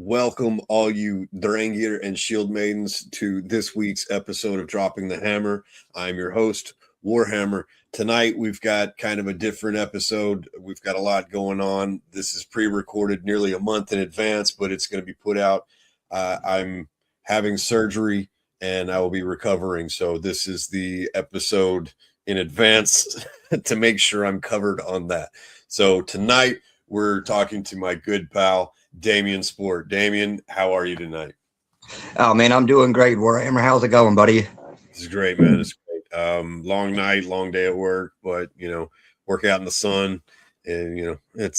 Welcome, all you Drangier and Shield Maidens, to this week's episode of Dropping the Hammer. I'm your host, Warhammer. Tonight, we've got kind of a different episode. We've got a lot going on. This is pre-recorded nearly a month in advance, but it's going to be put out. I'm having surgery, and I will be recovering. So this is the episode in advance to make sure I'm covered on that. So tonight, we're talking to my good pal, Damien Sport. Damien, how are you tonight? Oh, man, I'm doing great, Warhammer. How's it going, buddy? This is great, man. It's great. Long night, long day at work, but, work out in the sun, and, it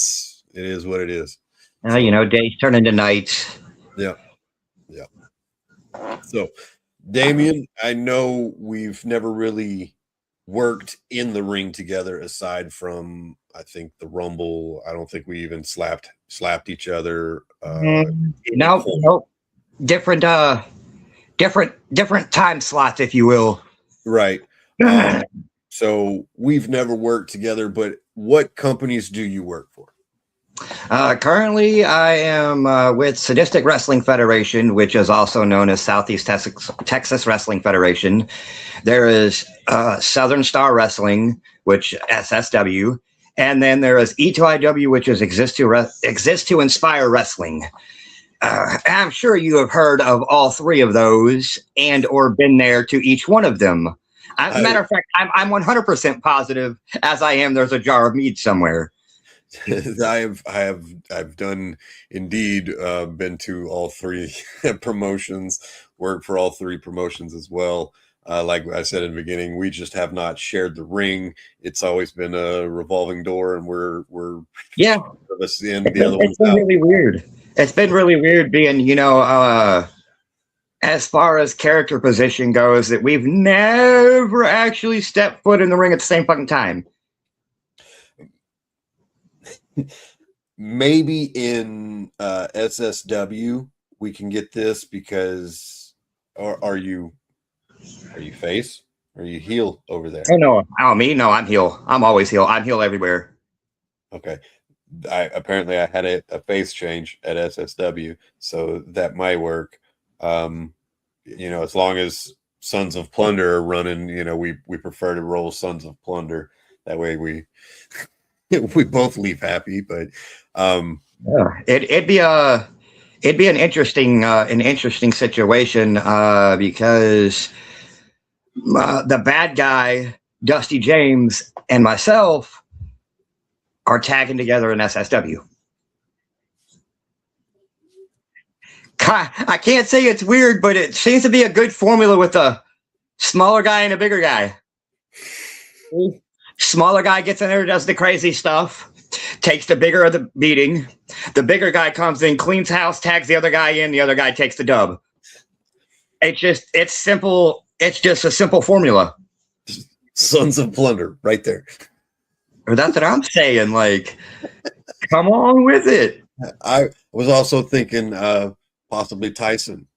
is what it is. Days turn into nights. Yeah. So, Damien, I know we've never really worked in the ring together aside from, I think, the Rumble. I don't think we even slapped each other. No, different time slots, if you will. Right. So we've never worked together, but what companies do you work for? Currently, I am with Sadistic Wrestling Federation, which is also known as Southeast Texas Wrestling Federation. There is Southern Star Wrestling, which SSW, and then there is E2IW, which is Exist to Inspire Wrestling. I'm sure you have heard of all three of those and or been there to each one of them. As a matter of fact, I'm 100% positive, as I am, there's a jar of mead somewhere. I've done indeed been to all three promotions, worked for all three promotions as well. Like I said in the beginning, we just have not shared the ring. It's always been a revolving door, and we're of us in, the other one's out. Really weird. It's been really weird being, as far as character position goes, that we've never actually stepped foot in the ring at the same fucking time. Maybe in SSW we can get this, because are you face? Are you heel over there? Me? No, I'm heel. I'm always heel. I'm heel everywhere. Okay. Apparently I had a face change at SSW, so that might work. As long as Sons of Plunder are running, we prefer to roll Sons of Plunder. That way we both leave happy. But it'd be an interesting situation because the bad guy, Dusty James, and myself are tagging together in SSW. I can't say it's weird, but it seems to be a good formula with a smaller guy and a bigger guy. Smaller guy gets in there, does the crazy stuff, takes the bigger of the beating. The bigger guy comes in, cleans house, tags the other guy in, the other guy takes the dub. It's simple. It's just a simple formula. Sons of Plunder, right there. Or that's what I'm saying. Like, come on with it. I was also thinking possibly Tyson.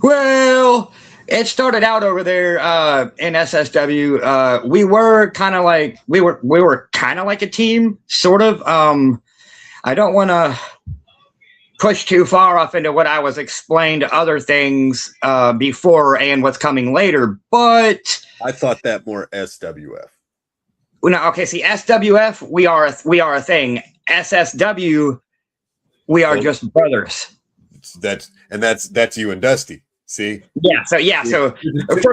Well, it started out over there in SSW. We were kind of like a team, sort of. I don't want to push too far off into what I was explained to other things before and what's coming later, but I thought that more SWF. No, okay. See, SWF, we are a thing. SSW, we are just brothers. That's you and Dusty. See? Yeah. So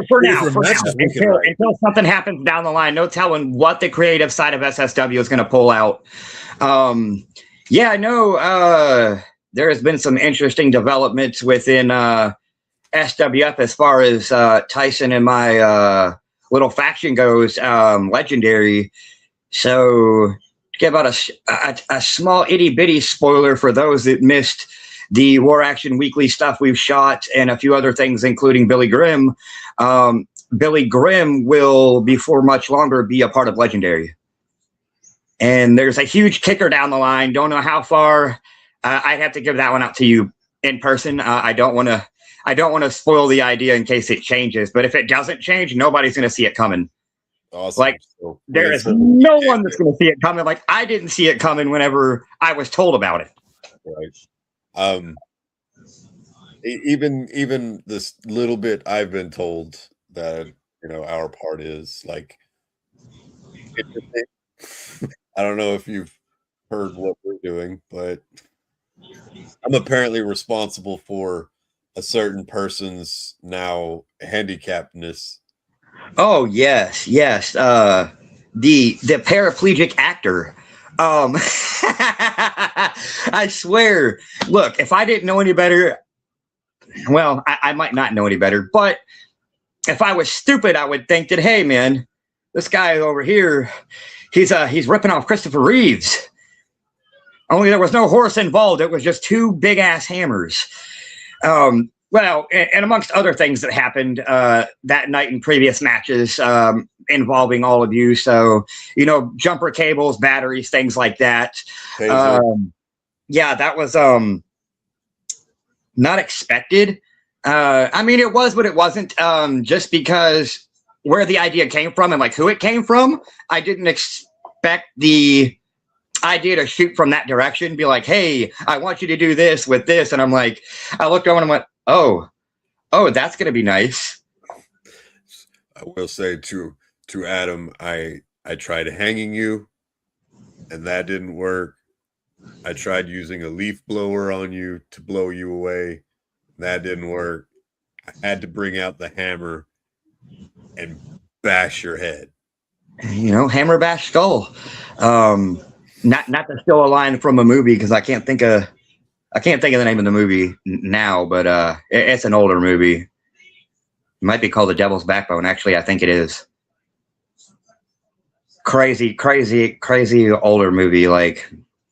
for now, until something happens down the line, no telling what the creative side of SSW is going to pull out. There has been some interesting developments within SWF as far as Tyson and my little faction goes, Legendary. So to give out a small itty bitty spoiler for those that missed the War Action Weekly stuff we've shot and a few other things, including Billy Grimm. Billy Grimm will, before much longer, be a part of Legendary. And there's a huge kicker down the line. Don't know how far. I'd have to give that one out to you in person. I don't want to spoil the idea in case it changes. But if it doesn't change, nobody's going to see it coming. Awesome. Like, there is no one that's going to see it coming. Like, I didn't see it coming whenever I was told about it. Right. Um, even this little bit I've been told that our part is like interesting. I don't know if you've heard what we're doing, but I'm apparently responsible for a certain person's now handicappedness. Oh yes, yes. The paraplegic actor. Um, I swear. Look, if I didn't know any better, well, I might not know any better, but if I was stupid, I would think that, hey, man, this guy over here, he's ripping off Christopher Reeves. Only there was no horse involved. It was just two big ass hammers. Well, and amongst other things that happened that night in previous matches involving all of you. So, jumper cables, batteries, things like that. Yeah, that was not expected. I mean, it was, but it wasn't. Just because where the idea came from and like who it came from, I didn't expect the idea to shoot from that direction. Be like, hey, I want you to do this with this, and I'm like, I looked over and went, oh, that's gonna be nice. I will say to Adam, I tried hanging you, and that didn't work. I tried using a leaf blower on you to blow you away. That didn't work. I had to bring out the hammer and bash your head. Hammer bash skull. Not to steal a line from a movie because I can't think of the name of the movie now, but it's an older movie. It might be called The Devil's Backbone. Actually, I think it is. Crazy older movie, like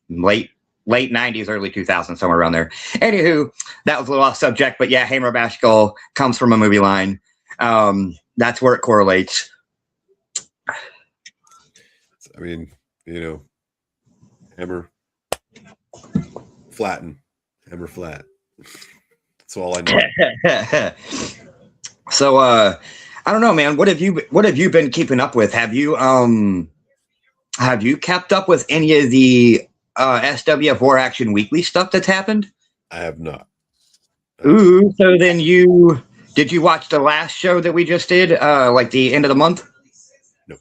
late 90s, early 2000s, somewhere around there. Anywho, that was a little off subject, but yeah, Hammer Bash Skull comes from a movie line. That's where it correlates. I mean, hammer flatten, hammer flat. That's all I know. So, I don't know, man. What have you been keeping up with? Have you kept up with any of the SWF War Action Weekly stuff that's happened? I have not. Ooh, so then did you watch the last show that we just did, like the end of the month? No.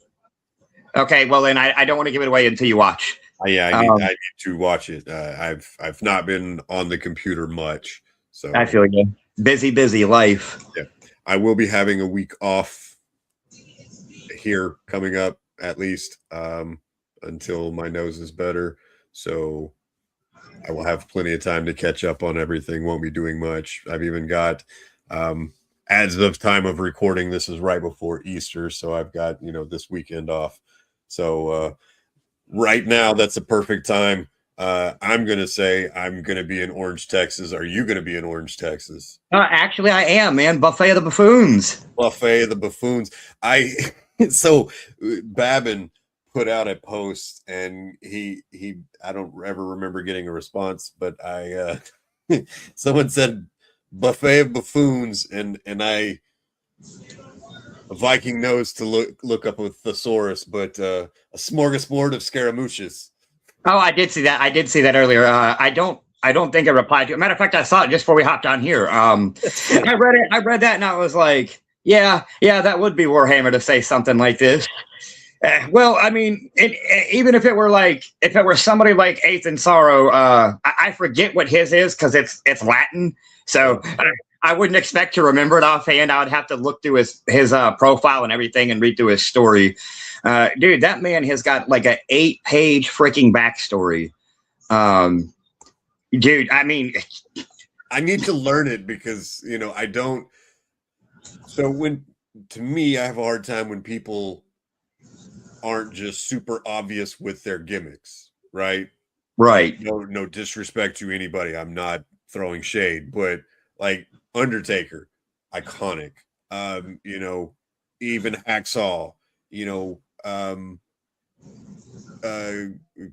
Okay, well then I don't want to give it away until you watch. Yeah, I need to watch it. I've not been on the computer much, so I feel you. Busy life. Yeah, I will be having a week off here coming up, at least until my nose is better. So I will have plenty of time to catch up on everything. Won't be doing much. I've even got, as of time of recording, this is right before Easter, so I've got this weekend off. So right now, that's a perfect time. I'm going to say I'm going to be in Orange, Texas. Are you going to be in Orange, Texas? Actually, I am, man. Buffet of the Buffoons. Buffet of the Buffoons. So Babin put out a post, and he I don't ever remember getting a response, but someone said Buffet of Buffoons, and I Viking knows to look up a thesaurus, but a smorgasbord of Scaramuccius. Oh, I did see that earlier. I don't think I replied to it. Matter of fact, I saw it just before we hopped on here. I read that and I was like, yeah, that would be Warhammer to say something like this. Well, I mean, even if it were somebody like Eighth and Sorrow, I forget what his is because it's Latin. So I wouldn't expect to remember it offhand. I would have to look through his profile and everything and read through his story. Dude, that man has got like an 8-page freaking backstory. Dude, I mean, I need to learn it because I don't. So to me, I have a hard time when people aren't just super obvious with their gimmicks, right? Right. No disrespect to anybody. I'm not throwing shade, but like Undertaker, iconic. Even Hacksaw,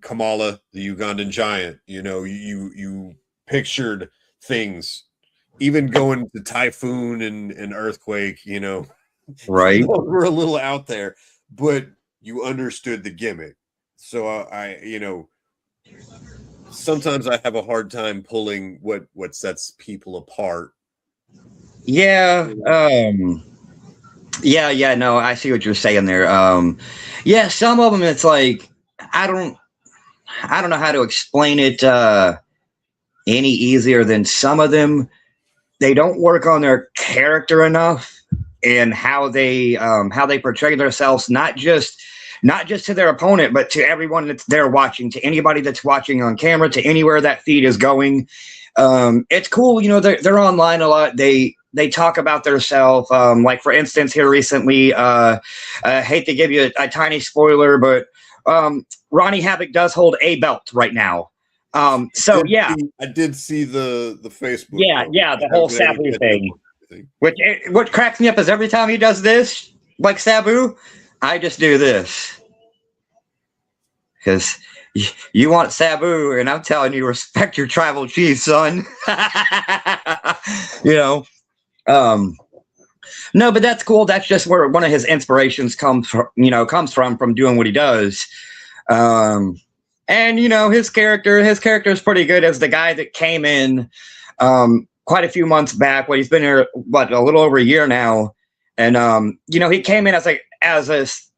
Kamala, the Ugandan giant, you pictured things, even going to Typhoon and Earthquake, right. We're a little out there, but you understood the gimmick. So sometimes I have a hard time pulling what sets people apart. Yeah. Yeah. No, I see what you're saying there. Yeah, some of them it's like I don't I don't know how to explain it any easier than some of them. They don't work on their character enough and how they portray themselves, not just to their opponent, but to everyone that's there watching, to anybody that's watching on camera, to anywhere that feed is going. It's cool, you know. They're online a lot. They talk about themselves. Like for instance, here recently, I hate to give you a tiny spoiler, but Ronnie Havoc does hold a belt right now. So yeah, I did see the Facebook. yeah, the whole Sabu thing. What cracks me up is every time he does this, like Sabu, I just do this because you want Sabu, and I'm telling you, respect your tribal chief, son. You know, no, but that's cool. That's just where one of his inspirations comes from. You know, comes from doing what he does. And you know, his character is pretty good as the guy that came in quite a few months back. Well, he's been here a little over a year now, and you know, he came in as this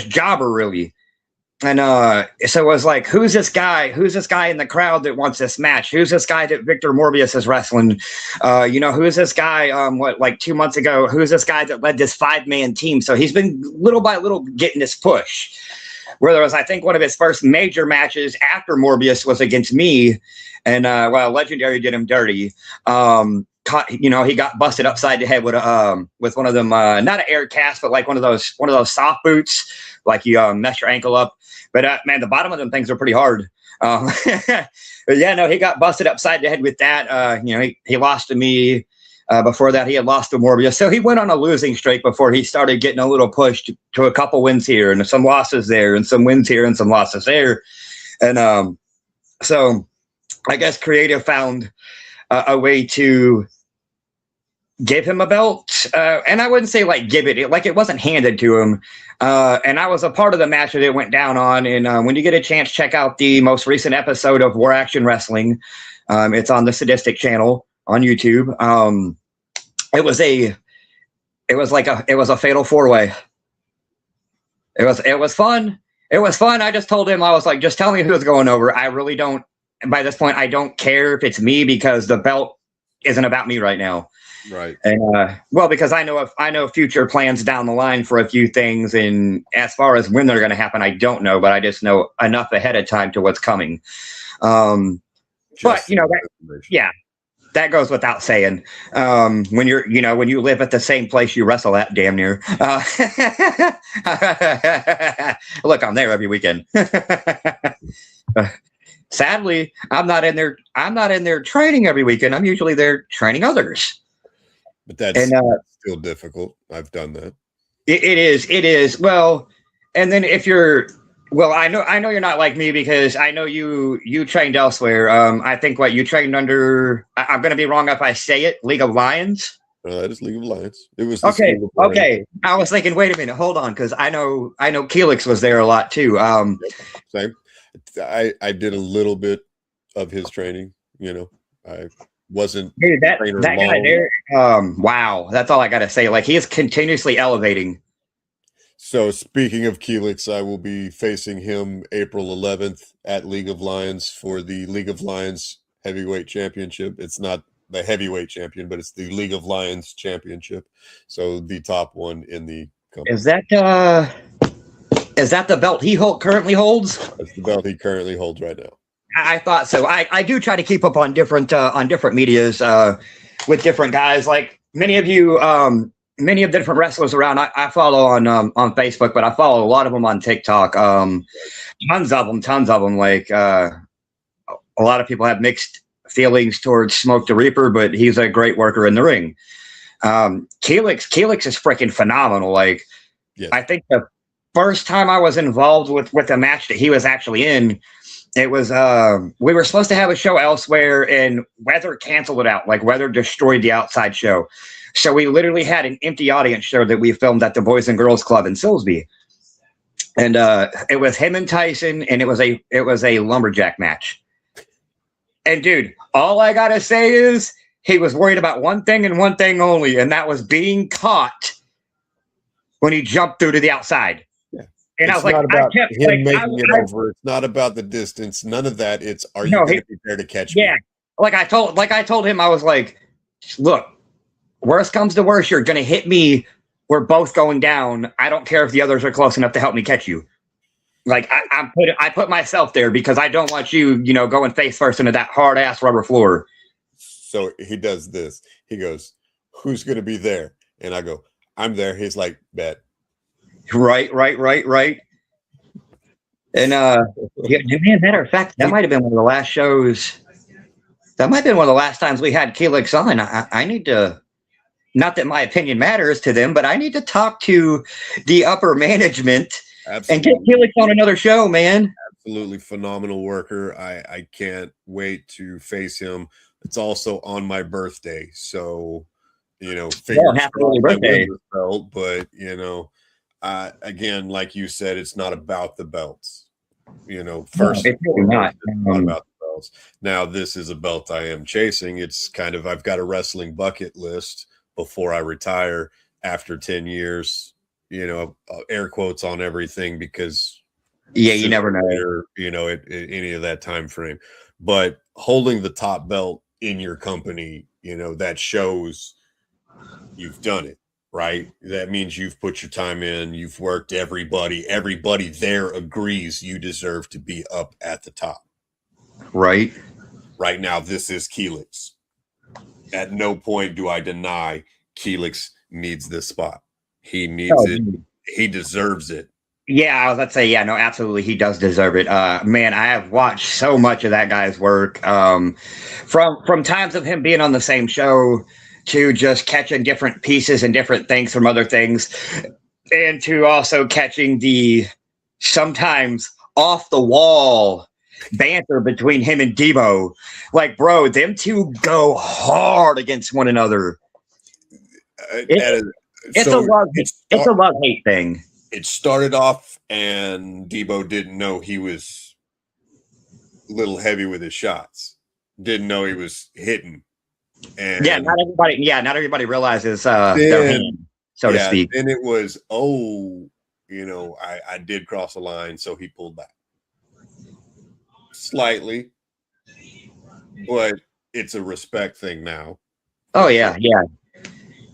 jobber really. And so it was like, who's this guy? Who's this guy in the crowd that wants this match? Who's this guy that Victor Morbius is wrestling? You know, who's this guy? Like 2 months ago, who's this guy that led this 5-man team? So he's been little by little getting this push. Where there was, I think, one of his first major matches after Morbius was against me, and well, Legendary did him dirty. You know, he got busted upside the head with one of them, not an air cast, but like one of those soft boots, like you mess your ankle up. But man, the bottom of them things are pretty hard. But yeah, no, he got busted upside the head with that. You know, he lost to me. Before that, he had lost to Morbius. So he went on a losing streak before he started getting a little push to a couple wins here and some losses there and some wins here and some losses there. And so I guess Creative found a way to give him a belt. And I wouldn't say like give it, like it wasn't handed to him. And I was a part of the match that it went down on. And when you get a chance, check out the most recent episode of War Action Wrestling. It's on the Sadistic channel on YouTube. It was a fatal 4-way. It was fun. It was fun. I just told him, I was like, just tell me who's going over. I really don't, by this point, I don't care if it's me because the belt isn't about me right now. Right. And well, because I know future plans down the line for a few things, and as far as when they're going to happen, I don't know, but I just know enough ahead of time to what's coming. But you know, yeah. That goes without saying. When you live at the same place you wrestle at, damn near. Look, I'm there every weekend. Sadly, I'm not in there training every weekend. I'm usually there training others. But that's still difficult. I've done that. It is. Well, and then if you're. Well, I know you're not like me because I know you trained elsewhere. I think you trained under. I'm going to be wrong if I say it. League of Lions. That is League of Lions. It was okay. I was thinking, wait a minute, hold on, because I know Keelix was there a lot too. Same. I did a little bit of his training. You know, I wasn't. Dude, that guy there. Wow, that's all I got to say. Like, he is continuously elevating. So speaking of Keelix, I will be facing him April 11th at League of Lions for the League of Lions Heavyweight Championship. It's not the heavyweight champion, but it's the League of Lions Championship. So the top one in the company. Is that the belt he currently holds? That's the belt he currently holds right now. I thought so. I do try to keep up on different medias with different guys. Like many of the different wrestlers around, I follow on Facebook, but I follow a lot of them on TikTok. Tons of them. Like a lot of people have mixed feelings towards Smoke the Reaper, but he's a great worker in the ring. Keelix is freaking phenomenal. Like, yes. I think the first time I was involved with a match that he was actually in, it was we were supposed to have a show elsewhere, and weather canceled it out. Like, weather destroyed the outside show. So we literally had an empty audience show that we filmed at the Boys and Girls Club in Silsbee. And it was him and Tyson, and it was a lumberjack match. And dude, all I gotta say is he was worried about one thing and one thing only, and that was being caught when he jumped through to the outside. Yeah. And I It's was like, not I about kept him like, making it over. It's not about the distance. None of that. It's are you no, going to be there to catch yeah. me? Like I told him, I was like, look, worst comes to worst, you're gonna hit me. We're both going down. I don't care if the others are close enough to help me catch you. Like I put myself there because I don't want you, going face first into that hard ass rubber floor. So he does this. He goes, "Who's going to be there?" And I go, "I'm there." He's like, "Bet." Right. And man, matter of fact, that might have been one of the last shows. That might have been one of the last times we had Keelix on. I need to. Not that my opinion matters to them, but I need to talk to the upper management. Absolutely. And get Keelix on another show, man. Absolutely phenomenal worker. I can't wait to face him. It's also on my birthday, so happy birthday. Belt, but again, like you said, it's not about the belts. First, it's really not. It's not about the belts. Now, this is a belt I am chasing. It's kind of I've got a wrestling bucket list before I retire after 10 years. Air quotes on everything because you never know. At any of that time frame. But holding the top belt in your company, that shows you've done it, right? That means you've put your time in, you've worked. Everybody there agrees you deserve to be up at the top. Right now, this is Keelix. At no point do I deny Keelix needs this spot. He needs it. He deserves it. Yeah, I was about to say, no, absolutely, he does deserve it. Man, I have watched so much of that guy's work. From times of him being on the same show to just catching different pieces and different things from other things, and to also catching the sometimes off the wall banter between him and Debo. Like, bro, them two go hard against one another. It's a love-hate thing. It started off, and Debo didn't know he was a little heavy with his shots. Didn't know he was hitting. And not everybody realizes their hand, so to speak. And it was, I did cross the line, so he pulled back. Slightly, but it's a respect thing now. Oh yeah.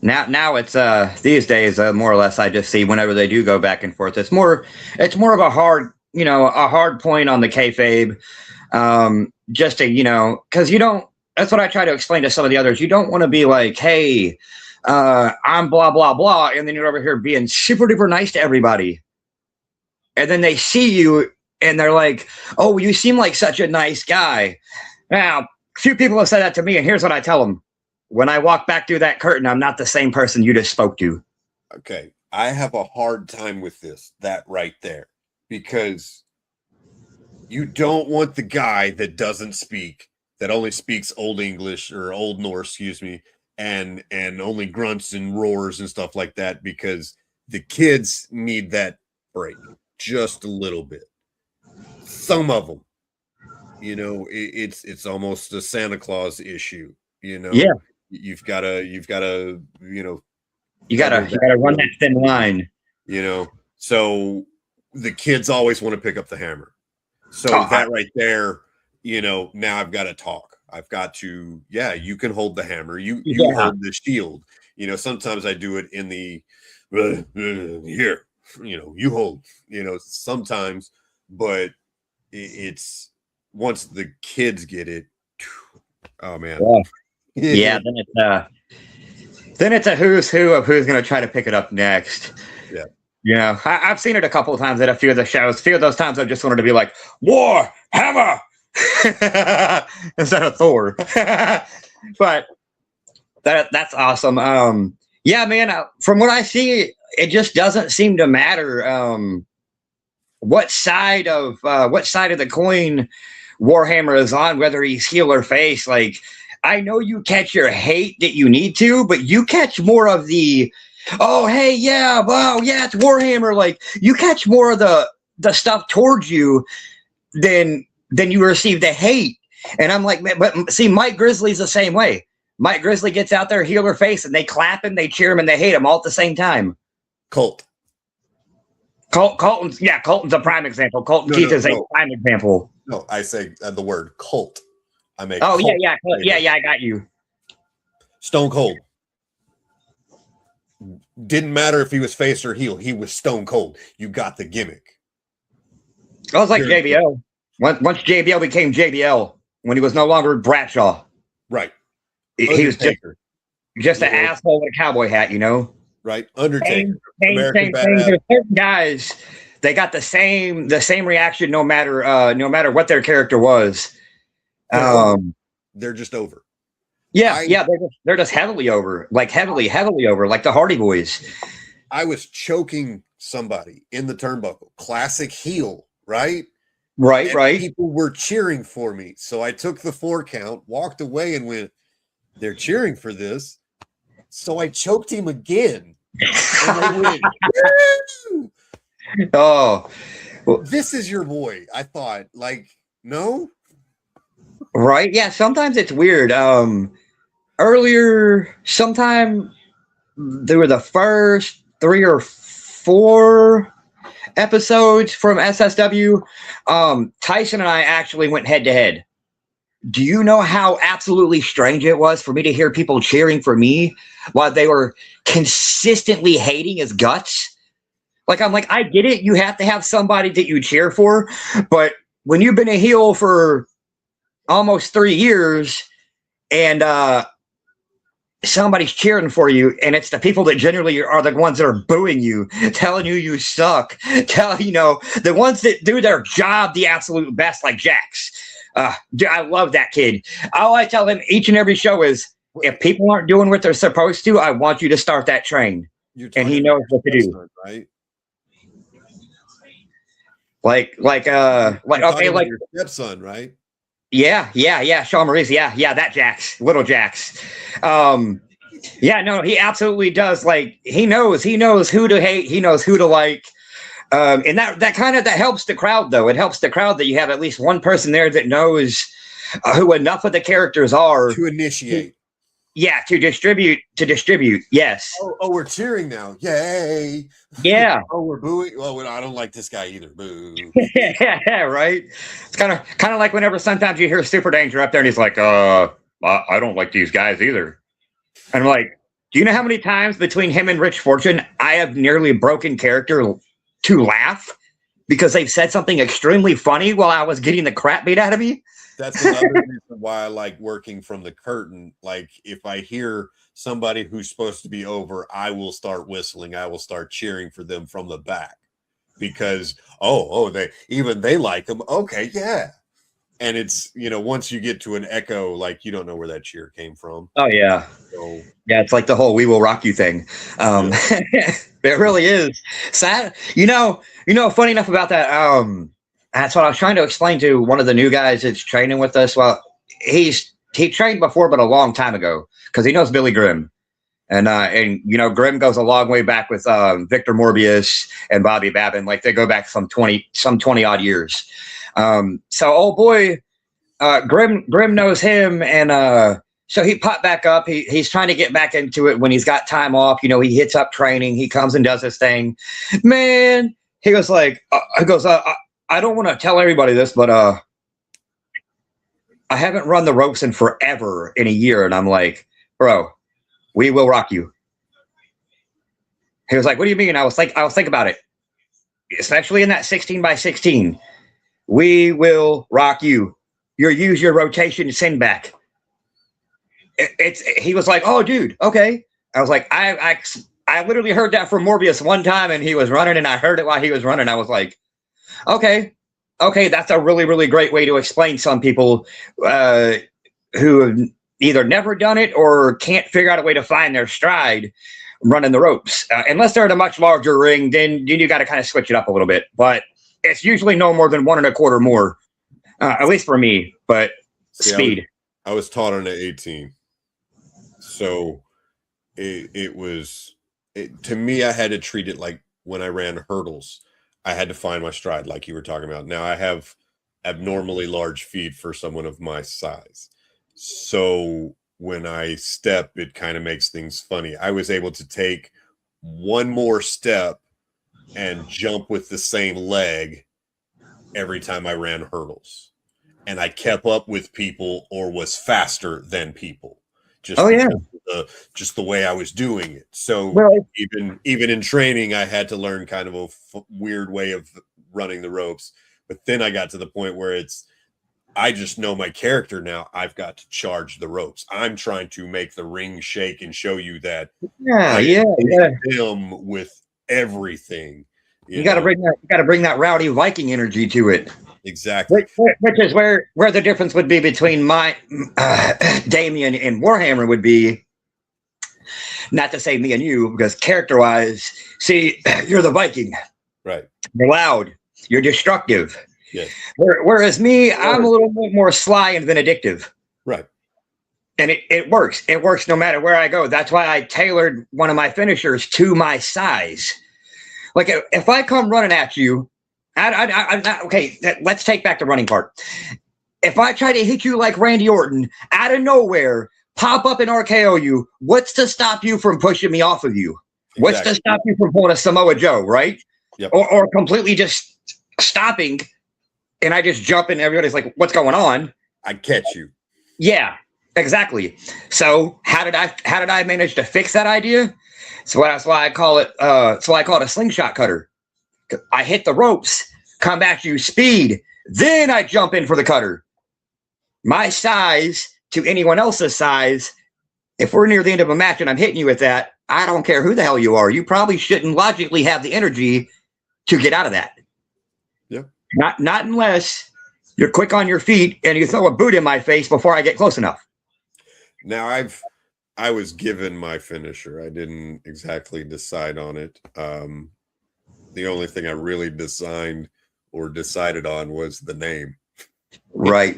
Now it's these days more or less I just see whenever they do go back and forth. It's more of a hard point on the kayfabe, just to because you don't. That's what I try to explain to some of the others. You don't want to be like, hey, I'm blah blah blah, and then you're over here being super duper nice to everybody, and then they see you. And they're like, oh, you seem like such a nice guy. Now, a few people have said that to me, and here's what I tell them. When I walk back through that curtain, I'm not the same person you just spoke to. Okay. I have a hard time with that right there, because you don't want the guy that doesn't speak, that only speaks Old English or Old Norse, excuse me, and only grunts and roars and stuff like that, because the kids need that break just a little bit. Some of them, it's almost a Santa Claus issue, Yeah. You've got to, you gotta run that thin line, So the kids always want to pick up the hammer. So that right there, now I've got to talk. I've got to, you can hold the hammer. You hold the shield. Sometimes I do it in the here. You hold. Sometimes, but it's once the kids get it. Oh man. Yeah. Then it's a who's who of who's going to try to pick it up next. Yeah. I've seen it a couple of times at a few of the shows. A few of those times I've just wanted to be like, War Hammer instead of Thor. But that's awesome. Man. From what I see, it just doesn't seem to matter what side of the coin Warhammer is on, whether he's heel or face. Like, I know you catch your hate that you need to, but you catch more of the, oh, hey, yeah, wow, yeah, it's Warhammer. Like, you catch more of the stuff towards you than you receive the hate. And I'm like, man, but see, Mike Grizzly's the same way. Mike Grizzly gets out there, heel or face, and they clap him, they cheer him, and they hate him all at the same time. Colton's a prime example. Colton Keith is a prime example. No, I say the word cult. I make. Oh yeah, I got you. Stone Cold. Didn't matter if he was face or heel. He was Stone Cold. You got the gimmick. I was like JBL. Once JBL became JBL, when he was no longer Bradshaw. Right. He was just an asshole with a cowboy hat, you know? Right. Undertaker. Same. There's certain guys, they got the same reaction no matter what their character was. They're just over. They're just heavily over, like heavily over, like the Hardy Boys. I was choking somebody in the turnbuckle. Classic heel, right? Right. People were cheering for me. So I took the 4 count, walked away, and went, they're cheering for this. So I choked him again. And they went, woo! Oh. This is your boy. I thought, like, no? Right. Yeah. Sometimes it's weird. Earlier, sometime there were the first 3 or 4 episodes from SSW. Tyson and I actually went head to head. Do you know how absolutely strange it was for me to hear people cheering for me while they were consistently hating his guts? Like, I'm like, I get it. You have to have somebody that you cheer for. But when you've been a heel for almost 3 years and somebody's cheering for you, and it's the people that generally are the ones that are booing you, telling you suck, the ones that do their job the absolute best, like Jax. I love that kid. All I tell him each and every show is, if people aren't doing what they're supposed to, I want you to start that train. And he knows what to do. Right? Like your stepson, right? Yeah. Sean Maurice. Yeah, that Jax, little Jax. He absolutely does. Like, he knows who to hate. He knows who to like. And that helps the crowd, though. It helps the crowd that you have at least one person there that knows who enough of the characters are to initiate. To distribute. Yes. Oh, we're cheering now. Yay. Yeah. Oh, we're booing. Well, I don't like this guy either. Boo. Yeah, right. It's kind of like whenever sometimes you hear Super Danger up there and he's like, I don't like these guys either. And I'm like, do you know how many times between him and Rich Fortune I have nearly broken character to laugh because they've said something extremely funny while I was getting the crap beat out of me? That's another reason why I like working from the curtain. Like, if I hear somebody who's supposed to be over, I will start whistling. I will start cheering for them from the back because, they like them. Okay, yeah. And it's, once you get to an echo, like, you don't know where that cheer came from. Oh, yeah. So, yeah, it's like the whole "We Will Rock You" thing. It really is. Sad. Funny enough about that, that's what I was trying to explain to one of the new guys that's training with us. Well, he trained before, but a long time ago, because he knows Billy Grimm. And Grimm goes a long way back with Victor Morbius and Bobby Babin. Like, they go back some 20 odd years. So old boy, Grimm knows him, and so he popped back up. He's trying to get back into it when he's got time off. He hits up training. He comes and does his thing. Man, he goes like, I don't want to tell everybody this, but I haven't run the ropes in forever, in a year. And I'm like, bro, we will rock you. He was like, what do you mean? I was think about it, especially in that 16x16. We will rock you. Use your rotation to send back. He was like, oh, dude, okay. I was like, I literally heard that from Morbius one time, and he was running, and I heard it while he was running. I was like, okay, that's a really, really great way to explain some people who have either never done it or can't figure out a way to find their stride running the ropes. Unless they're in a much larger ring, then you got to kind of switch it up a little bit. But it's usually no more than 1 1/4 more, at least for me. But speed. I was taught on an 18. So it was to me, I had to treat it like when I ran hurdles. I had to find my stride, like you were talking about. Now I have abnormally large feet for someone of my size. So when I step, it kind of makes things funny. I was able to take one more step and jump with the same leg every time I ran hurdles. And I kept up with people or was faster than people. Just just the way I was doing it. So even in training, I had to learn kind of a weird way of running the ropes. But then I got to the point where I just know my character now. I've got to charge the ropes. I'm trying to make the ring shake and show you that him with everything. You got to bring that rowdy Viking energy to it. Exactly. Which is where the difference would be between my Damien and Warhammer would be. Not to say me and you, because character-wise, see, you're the Viking. Right. You're loud. You're destructive. Yes. Whereas me, I'm a little bit more sly and vindictive. Right. And it works. It works no matter where I go. That's why I tailored one of my finishers to my size. Like, if I come running at you, okay, let's take back the running part. If I try to hit you like Randy Orton, out of nowhere, pop up and RKO you, what's to stop you from pushing me off of you? Exactly. What's to stop you from pulling a Samoa Joe, right? Yep. Or completely just stopping, and I just jump and everybody's like, what's going on? I catch you. Yeah, exactly. So how did I manage to fix that idea? So that's why I call it a slingshot cutter. I hit the ropes, come back to you, speed, then I jump in for the cutter. My size to anyone else's size, if we're near the end of a match and I'm hitting you with that, I don't care who the hell you are. You probably shouldn't logically have the energy to get out of that. Yeah. Not unless you're quick on your feet and you throw a boot in my face before I get close enough. Now I was given my finisher. I didn't exactly decide on it. The only thing I really decided on was the name. Right.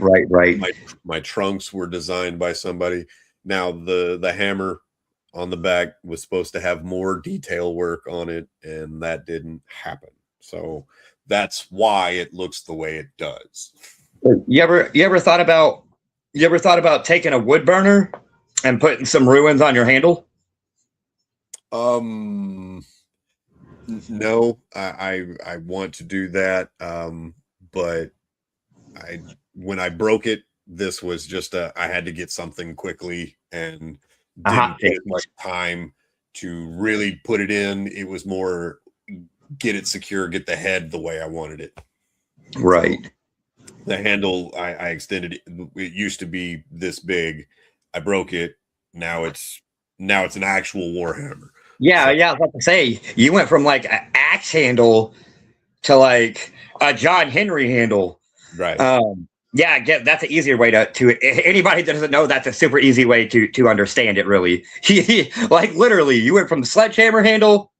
My trunks were designed by somebody. Now the hammer on the back was supposed to have more detail work on it, and that didn't happen. So that's why it looks the way it does. You ever thought about taking a wood burner and putting some ruins on your handle? No, I want to do that. But when I broke it, this was just I had to get something quickly and didn't take much time to really put it in. It was more get it secure, get the head the way I wanted it. Right. The handle, I extended it. It used to be this big. I broke it. Now it's an actual Warhammer. Yeah, I was about to say, you went from like an axe handle to like a John Henry handle. Right. That's an easier way to anybody that doesn't know, that's a super easy way to understand it, really. Like literally, you went from the sledgehammer handle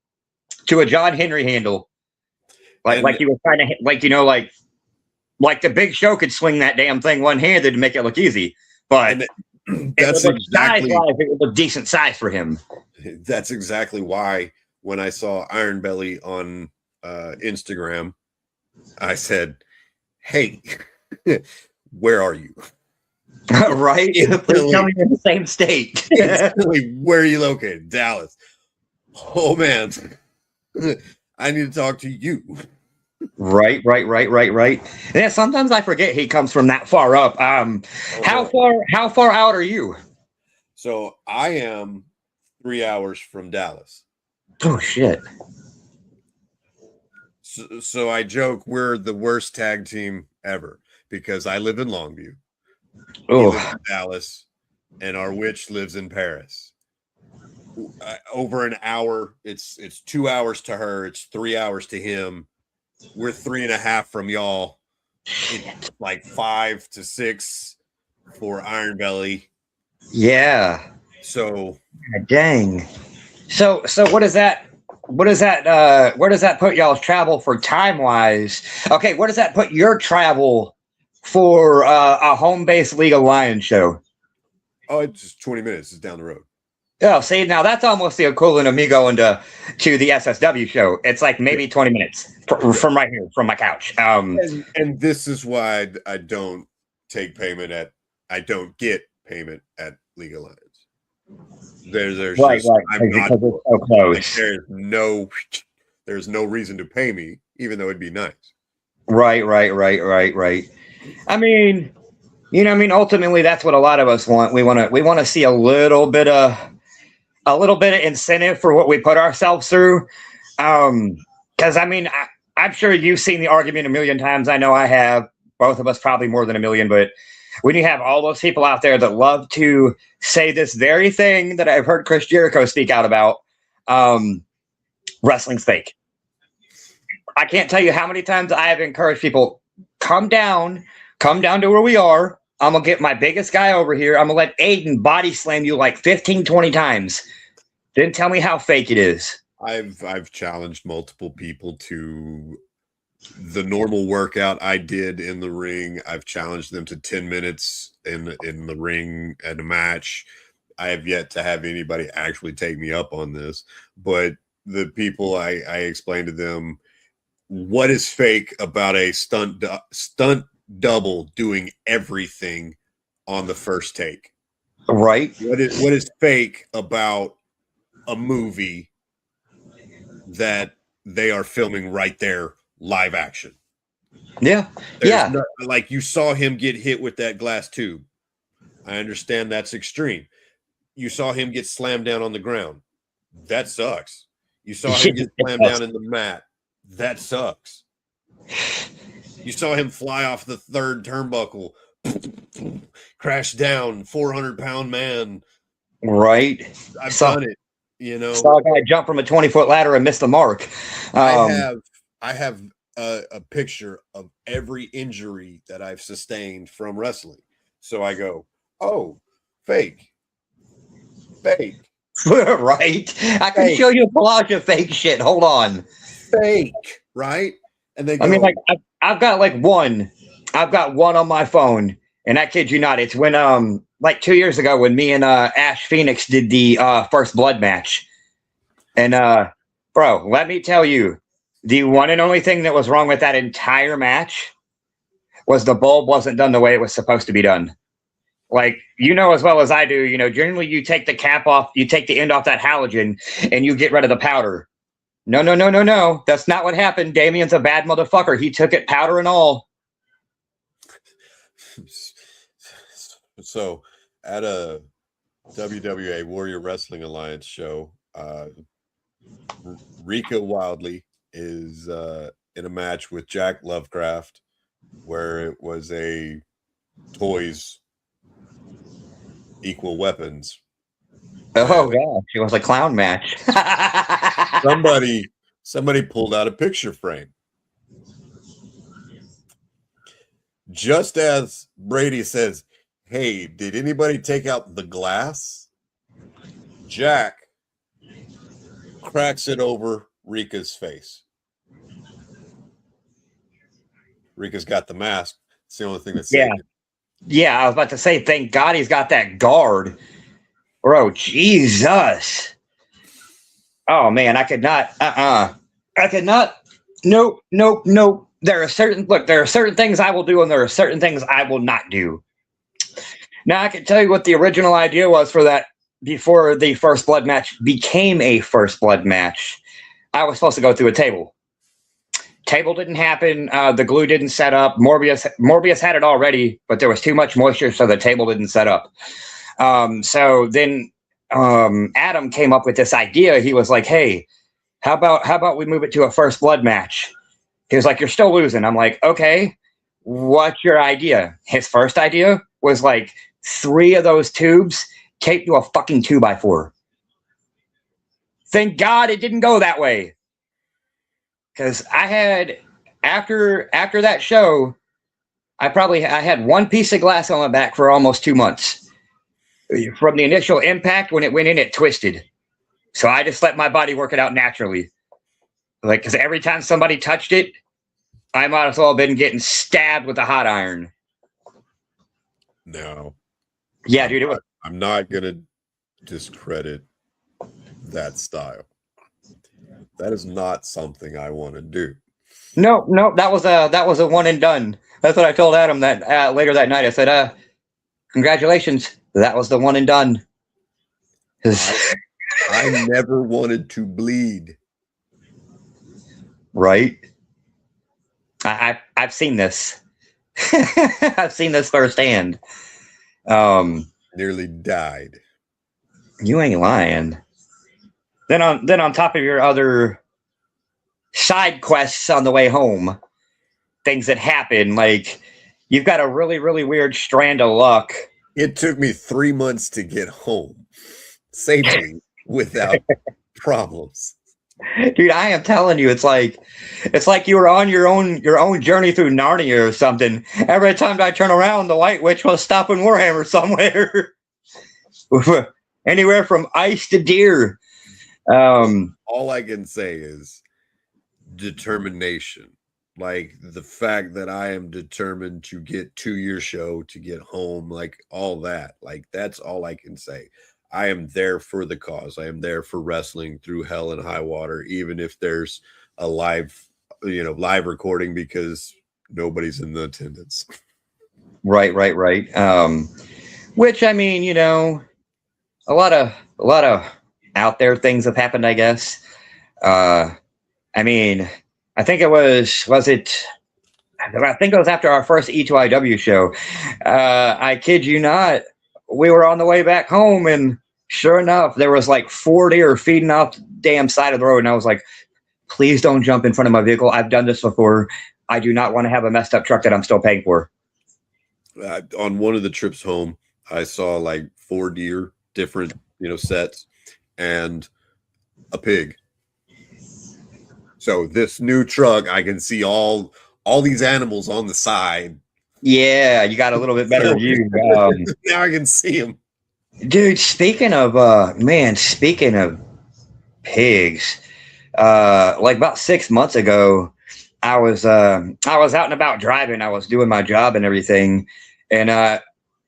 to a John Henry handle. Like you were trying to like the Big Show could swing that damn thing one-handed to make it look easy. But that's exactly it was a decent size for him. That's exactly why when I saw Iron Belly on Instagram, I said, "Hey, where are you?" Right? Please tell me you're in the same state. Where are you located? Dallas. Oh man, I need to talk to you. Right. Yeah, sometimes I forget he comes from that far up. How far out are you? So I am 3 hours from Dallas. Oh shit. So I joke we're the worst tag team ever because I live in Longview. Oh, live in Dallas, and our witch lives in Paris. Over an hour. It's 2 hours to her. It's 3 hours to him. We're 3.5 from y'all. It's like 5 to 6 for Iron Belly. Yeah. So dang. So what is that? Where does that put y'all's travel for time wise? Okay, where does that put your travel for a home-based League of Lions show? Oh, it's just 20 minutes. It's down the road. Oh, see, now that's almost the equivalent of me going to the SSW show. It's like maybe 20 minutes from right here, from my couch. And this is why I don't get payment at League of Legends. There's right, just, I'm not, because it's so close. like, there's no reason to pay me, even though it'd be nice. Right. I mean, ultimately that's what a lot of us want. We want to see a little bit of incentive for what we put ourselves through. Because I'm sure you've seen the argument a million times. I know I have. Both of us probably more than a million. But when you have all those people out there that love to say this very thing that I've heard Chris Jericho speak out about, wrestling's fake. I can't tell you how many times I have encouraged people, come down to where we are. I'm going to get my biggest guy over here. I'm going to let Aiden body slam you like 15, 20 times. Then tell me how fake it is. I've challenged multiple people to the normal workout I did in the ring. I've challenged them to 10 minutes in the ring at a match. I have yet to have anybody actually take me up on this, but the people I explained to them, what is fake about a stunt double doing everything on the first take? Right. What is fake about a movie that they are filming right there, live action? Yeah. Like, you saw him get hit with that glass tube. I understand that's extreme. You saw him get slammed down on the ground. That sucks. You saw him get slammed down in the mat. That sucks. You saw him fly off the third turnbuckle, crash down, 400-pound man. Right. I've done it. Saw a guy jump from a 20-foot ladder and miss the mark. I have a picture of every injury that I've sustained from wrestling. So I go, oh, fake. Right. I can show you a collage of fake shit. Hold on. Fake, right? And they go, I've got one on my phone, and I kid you not, it's when 2 years ago when me and Ash Phoenix did the first blood match. And bro, let me tell you, the one and only thing that was wrong with that entire match was the bulb wasn't done the way it was supposed to be done. Like, as well as I do, generally you take the cap off, you take the end off that halogen, and you get rid of the powder. No. That's not what happened. Damien's a bad motherfucker. He took it, powder and all. So, at a WWA Warrior Wrestling Alliance show, Rika Wildley is in a match with Jack Lovecraft, where it was a toys equal weapons. Oh gosh, it was a clown match. somebody pulled out a picture frame. Just as Brady says, hey, did anybody take out the glass? Jack cracks it over Rika's face. Rika's got the mask. It's the only thing that's saved him. Yeah, I was about to say, thank God he's got that guard. Bro, Jesus. Oh, man, I could not. I could not. Nope. There are certain things I will do, and there are certain things I will not do. Now, I can tell you what the original idea was for that before the first blood match became a first blood match. I was supposed to go through a table. Table didn't happen. The glue didn't set up. Morbius had it already, but there was too much moisture, so the table didn't set up. So then Adam came up with this idea. He was like, hey, how about we move it to a first blood match? He was like, you're still losing. I'm like, okay, what's your idea? His first idea was like 3 of those tubes taped to a fucking 2x4. Thank God it didn't go that way. Because I had, after that show, I had one piece of glass on my back for almost 2 months. From the initial impact, when it went in, it twisted. So I just let my body work it out naturally. Like, because every time somebody touched it, I might as well have been getting stabbed with a hot iron. No. Yeah, dude. I'm not going to discredit that style. That is not something I want to do. No, that was a one and done. That's what I told Adam that later that night. I said, congratulations, that was the one and done. I never wanted to bleed. Right. I've seen this. I've seen this firsthand. Nearly died. You ain't lying. Then on top of your other side quests on the way home, things that happen, like you've got a really, really weird strand of luck. It took me 3 months to get home safely without problems. Dude, I am telling you, it's like you were on your own journey through Narnia or something. Every time I turn around, the White Witch was stopping Warhammer somewhere. Anywhere from ice to deer. All I can say is determination. Like the fact that I am determined to get to your show, to get home, like all that. Like that's all I can say. I am there for the cause. I am there for wrestling through hell and high water, even if there's a live recording because nobody's in the attendance. Right. Which I mean, a lot of out there things have happened, I guess. I mean, I think it was after our first E2IW show. I kid you not, we were on the way back home, and sure enough, there was like 4 deer feeding off the damn side of the road. And I was like, please don't jump in front of my vehicle. I've done this before. I do not want to have a messed up truck that I'm still paying for. On one of the trips home, I saw like 4 deer, different, sets, and a pig. So this new truck, I can see all these animals on the side. Yeah, you got a little bit better view. Now I can see them. Dude, speaking of pigs, like about 6 months ago, I was out and about driving. I was doing my job and everything, and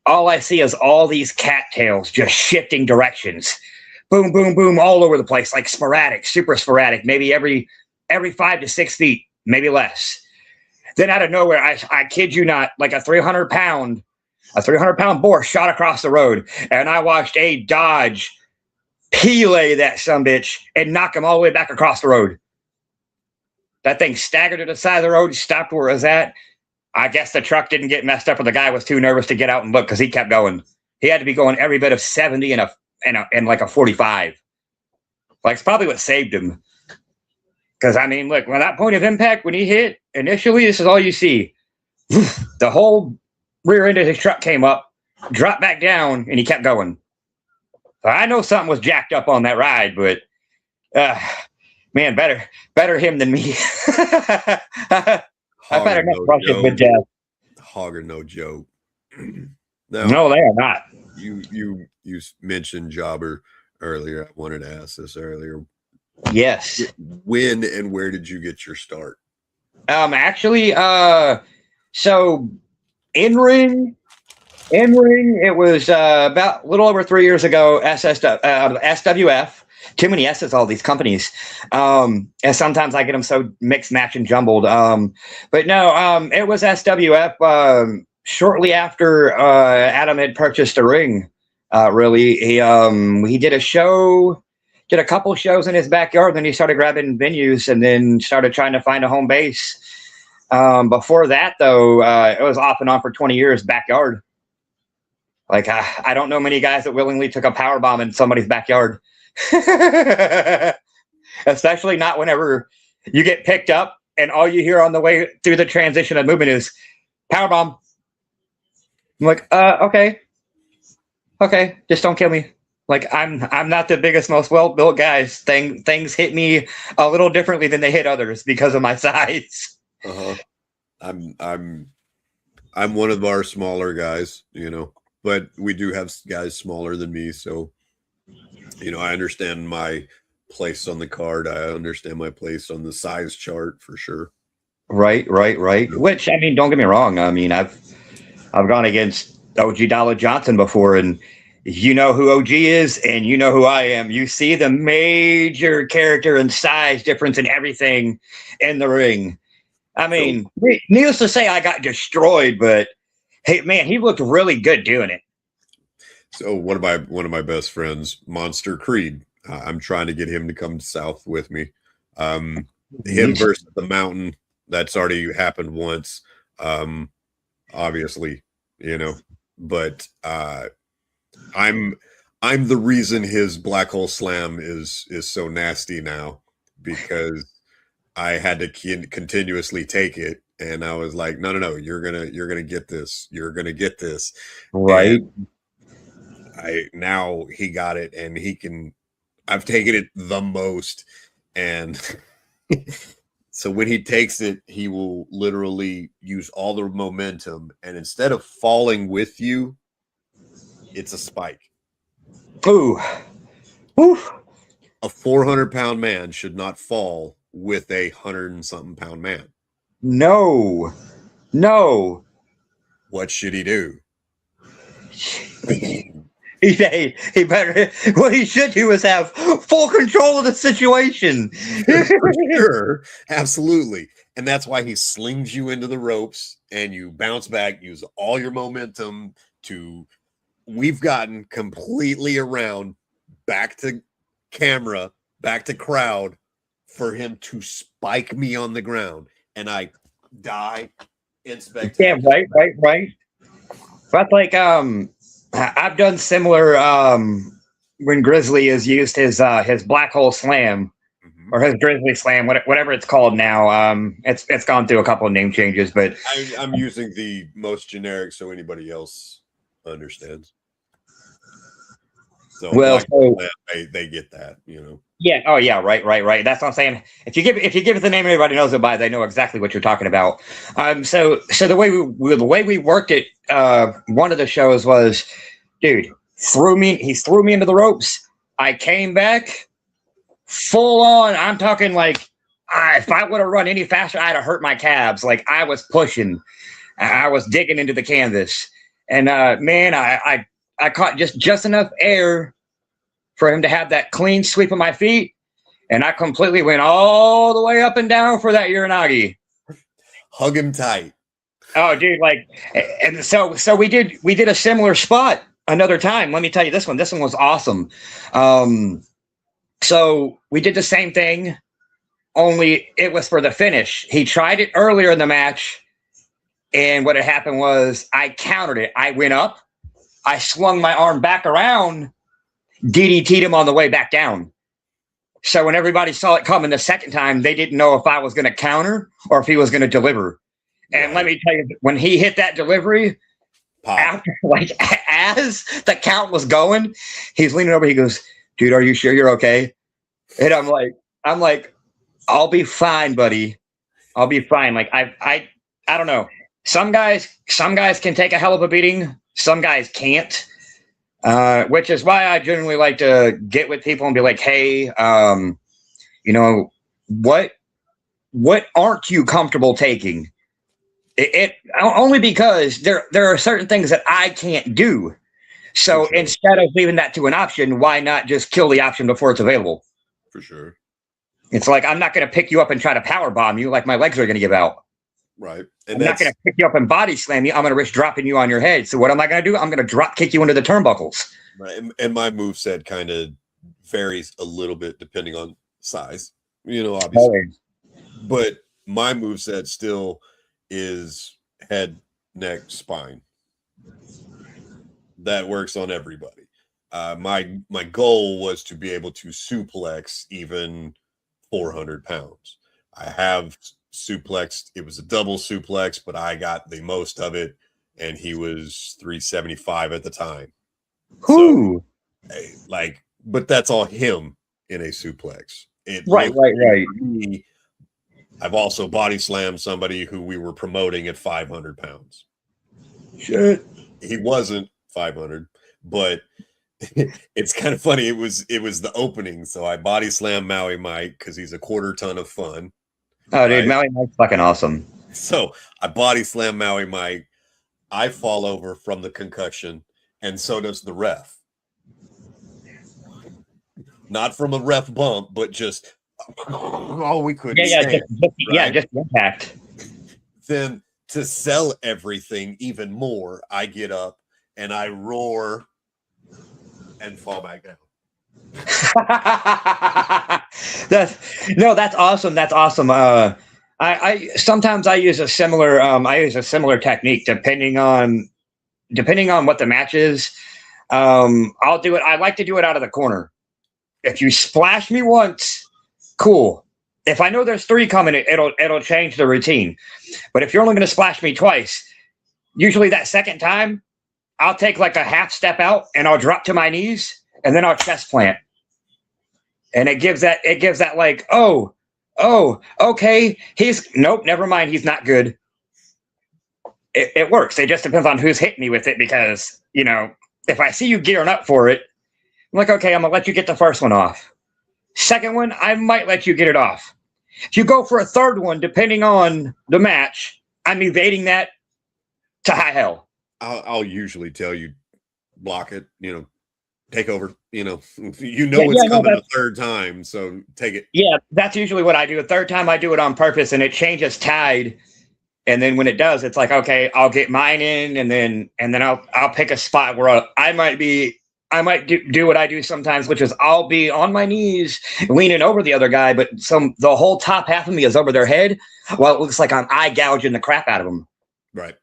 all I see is all these cattails just shifting directions, boom, boom, boom, all over the place, like sporadic, super sporadic, maybe every 5 to 6 feet, maybe less. Then out of nowhere, I kid you not, like a 300-pound boar shot across the road, and I watched a Dodge Pele that sumbitch and knock him all the way back across the road. That thing staggered to the side of the road, stopped where it was at. I guess the truck didn't get messed up, or the guy was too nervous to get out and look because he kept going. He had to be going every bit of 70 and like a 45. Like it's probably what saved him. Because I mean, look, when that point of impact, when he hit initially, this is all you see. The whole rear end of his truck came up, dropped back down, and he kept going. So I know something was jacked up on that ride, but man, better him than me. I better not rush it with death. Hog are no joke. Now, no, they are not. You mentioned Jobber earlier. I wanted to ask this earlier. Yes. When and where did you get your start? Actually, so in ring, it was about a little over 3 years ago. SWF. Too many S's, all these companies. And sometimes I get them so mixed, match, and jumbled. But no, it was SWF. Shortly after Adam had purchased a ring, really, he did a show. Did a couple shows in his backyard, then he started grabbing venues and then started trying to find a home base. Before that, though, it was off and on for 20 years backyard. Like, I don't know many guys that willingly took a power bomb in somebody's backyard. Especially not whenever you get picked up and all you hear on the way through the transition of movement is power bomb. I'm like, okay, just don't kill me. Like I'm not the biggest, most well-built guys. Things hit me a little differently than they hit others because of my size. I'm one of our smaller guys, but we do have guys smaller than me. So, I understand my place on the card. I understand my place on the size chart for sure. Right. Which, I mean, don't get me wrong. I mean, I've gone against OG Dollar Johnson before, and you know who OG is, and you know who I am. You see the major character and size difference in everything in the ring. I mean, needless to say, I got destroyed, but hey, man, he looked really good doing it. So one of my best friends, Monster Creed, I'm trying to get him to come south with me. Him versus the Mountain, that's already happened once. Obviously, but I'm the reason his black hole slam is so nasty now, because I had to continuously take it, and I was like, no, you're gonna get this, Right. And now he got it, and I've taken it the most, and so when he takes it, he will literally use all the momentum, and instead of falling with you, it's a spike. Ooh. Oof. A 400-pound man should not fall with a 100-and-something pound man. No. What should he do? He better. What he should do is have full control of the situation. For sure, absolutely, and that's why he slings you into the ropes, and you bounce back, use all your momentum to. We've gotten completely around, back to camera, back to crowd, for him to spike me on the ground, and I die in spectacular. Yeah, right. But like, I've done similar. When Grizzly has used his black hole slam, or his Grizzly slam, whatever it's called now. It's gone through a couple of name changes, but I'm using the most generic so anybody else understands. So, they get that, Yeah. Oh, yeah. Right. That's what I'm saying. If you give it the name everybody knows it by, they know exactly what you're talking about. So the way we worked it, one of the shows was, dude, he threw me into the ropes. I came back full on. I'm talking like, if I would have run any faster, I'd have hurt my calves. Like, I was pushing, I was digging into the canvas, and man, I caught just enough air for him to have that clean sweep of my feet, and I completely went all the way up and down for that Uranagi. Hug him tight. Oh, dude, like, and so we did a similar spot another time. Let me tell you this one. This one was awesome. So we did the same thing, only it was for the finish. He tried it earlier in the match, and what had happened was I countered it. I went up, I swung my arm back around, DDT'd him on the way back down. So when everybody saw it coming the second time, they didn't know if I was going to counter or if he was going to deliver. And let me tell you, when he hit that delivery, after, like, as the count was going, he's leaning over. He goes, "Dude, are you sure you're okay?" And I'm like, "I'll be fine, buddy. I'll be fine." Like, I don't know. Some guys can take a hell of a beating. Some guys can't. Which is why I generally like to get with people and be like, "Hey, what aren't you comfortable taking?" It only because there are certain things that I can't do. So instead of leaving that to an option, why not just kill the option before it's available? For sure. It's like, I'm not going to pick you up and try to power bomb you like my legs are going to give out. Right. And I'm not going to pick you up and body slam you. I'm going to risk dropping you on your head. So what am I going to do? I'm going to drop kick you into the turnbuckles. Right. And my moveset kind of varies a little bit depending on size, obviously. Always. But my moveset still is head, neck, spine. That works on everybody. My goal was to be able to suplex even 400 pounds. I have suplexed. It was a double suplex, but I got the most of it, and he was 375 at the time. Who? So, but that's all him in a suplex. Right. Me, I've also body slammed somebody who we were promoting at 500 pounds. Shit. He wasn't 500, but it's kind of funny. It was the opening, so I body slammed Maui Mike because he's a quarter ton of fun. Oh, dude, Maui Mike's fucking awesome. So I body slam Maui Mike. I fall over from the concussion, and so does the ref. not from a ref bump, but just we couldn't stand. Just impact. Then to sell everything even more, I get up and I roar and fall back down. That's awesome. That's awesome. I sometimes I use a similar technique depending on what the match is. I'll do it. I like to do it out of the corner. If you splash me once, cool. If I know there's 3 coming, it'll change the routine. But if you're only going to splash me twice, usually that second time, I'll take like a half step out and I'll drop to my knees and then I'll chest plant. And it gives that like, oh, okay. Nope, never mind. He's not good. It works. It just depends on who's hitting me with it because, if I see you gearing up for it, I'm like, okay, I'm going to let you get the first one off. Second one, I might let you get it off. If you go for a third one, depending on the match, I'm evading that to high hell. I'll usually tell you, block it, take over, it's coming a third time, so take it. Yeah, that's usually what I do. A third time I do it on purpose and it changes tide. And then when it does, it's like, okay, I'll get mine in and then I'll pick a spot where I might do what I do sometimes, which is I'll be on my knees leaning over the other guy, but the whole top half of me is over their head. Well, it looks like I'm eye gouging the crap out of them. Right.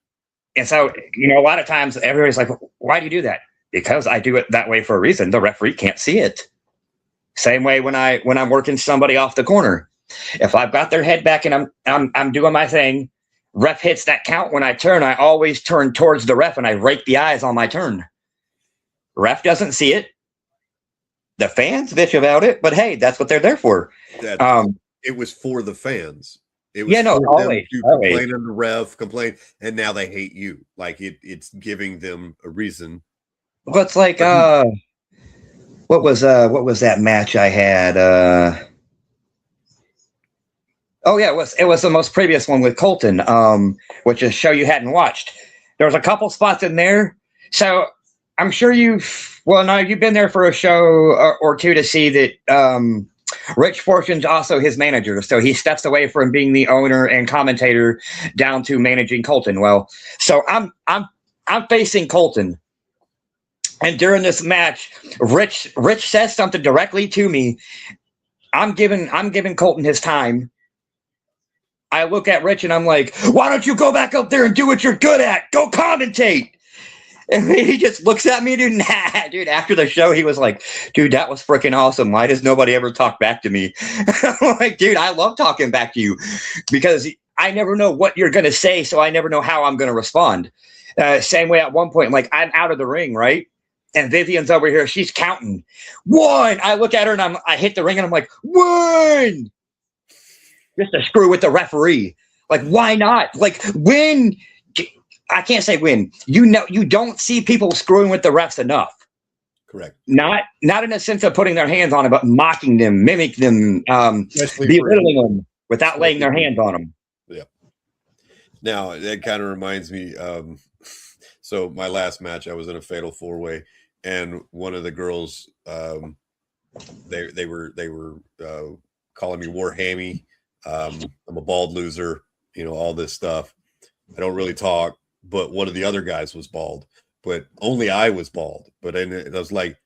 And so, a lot of times everybody's like, why do you do that? Because I do it that way for a reason. The referee can't see it. Same way when I'm working somebody off the corner. If I've got their head back and I'm doing my thing, ref hits that count. When I turn, I always turn towards the ref and I rake the eyes on my turn. Ref doesn't see it. The fans bitch about it, but hey, that's what they're there for. It was for the fans. It was always complain on the ref, and now they hate you. Like it's giving them a reason. Well, it's like what was that match I had? It was the most previous one with Colton, which is a show you hadn't watched. There was a couple spots in there, so I'm sure you've been there for a show or two to see that Rich Fortune's also his manager, so he steps away from being the owner and commentator down to managing Colton. Well, so I'm facing Colton, and during this match, Rich says something directly to me. I'm giving Colton his time. I look at Rich and I'm like, why don't you go back up there and do what you're good at? Go commentate. And he just looks at me, dude. Dude, after the show, he was like, dude, that was freaking awesome. Why does nobody ever talk back to me? I'm like, dude, I love talking back to you because I never know what you're going to say. So I never know how I'm going to respond. Same way at one point, like I'm out of the ring, right? And Vivian's over here. She's counting. 1. I look at her and I hit the ring and I'm like, 1. Just to screw with the referee. Like, why not? Like, when I can't say when. You don't see people screwing with the refs enough. Correct. Not in a sense of putting their hands on it, but mocking them, mimicking them, belittling them without laying their hands on them. Yeah. Now that kind of reminds me. So my last match, I was in a fatal 4-way, and one of the girls, they were calling me Warhammy. I'm a bald loser, all this stuff. I don't really talk, but one of the other guys was bald, but only I was bald. But I was like,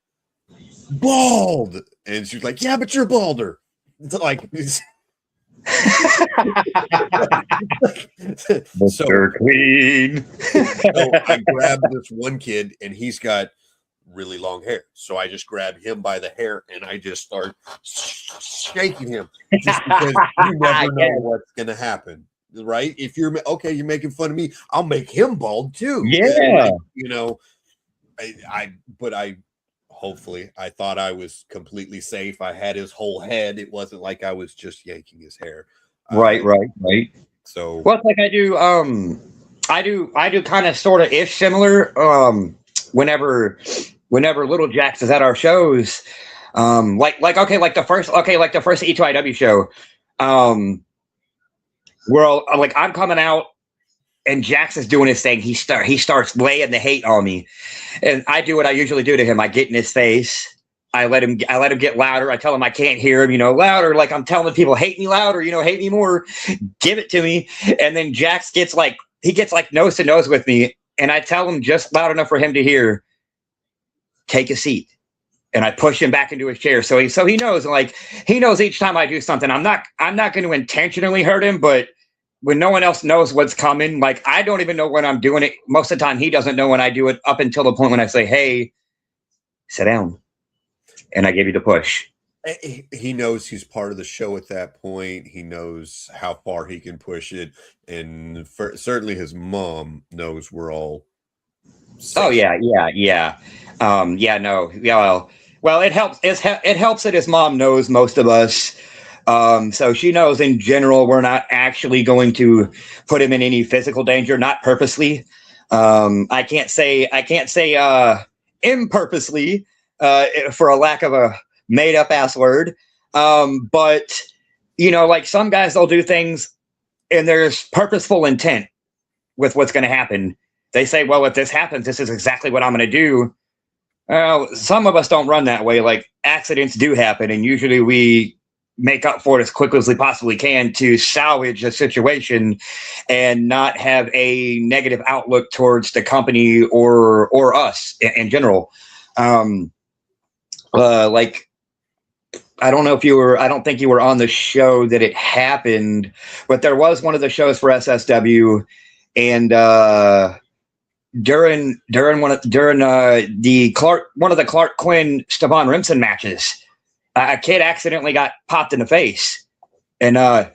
bald. And she was like, yeah, but you're balder. It's like, Mr. Clean. So I grabbed this one kid and he's got really long hair. So I just grab him by the hair and I just start shaking him just because you never know what's going to happen, right? If you're making fun of me, I'll make him bald too. Yeah. I thought I was completely safe. I had his whole head. It wasn't like I was just yanking his hair. Right. So well, it's like I do kind of sort of ish similar. Whenever Little Jax is at our shows, like the first E2IW show, where like I'm coming out and Jax is doing his thing. He starts laying the hate on me, and I do what I usually do to him. I get in his face, I let him get louder. I tell him I can't hear him, louder. Like I'm telling people, hate me louder, hate me more, give it to me. And then Jax gets like nose to nose with me. And I tell him just loud enough for him to hear, take a seat. And I push him back into his chair. So he knows, like, he knows each time I do something, I'm not going to intentionally hurt him, but when no one else knows what's coming, like, I don't even know when I'm doing it. Most of the time, he doesn't know when I do it, up until the point when I say, hey, sit down. And I give you the push. He knows he's part of the show at that point. He knows how far he can push it. And certainly his mom knows we're all safe. Oh, yeah. Well, it helps. It helps that his mom knows most of us. So she knows in general we're not actually going to put him in any physical danger, not purposely. I can't say impurposely, for a lack of a made up ass word. But like some guys, they'll do things and there's purposeful intent with what's going to happen. They say, well, if this happens, this is exactly what I'm going to do. Some of us don't run that way. Like, accidents do happen, and usually we make up for it as quickly as we possibly can to salvage a situation and not have a negative outlook towards the company or us in general. Like, I don't know if I don't think you were on the show that it happened, but there was one of the shows for SSW, and during one of the Clark Quinn Stevan Rimson matches, a kid accidentally got popped in the face, and only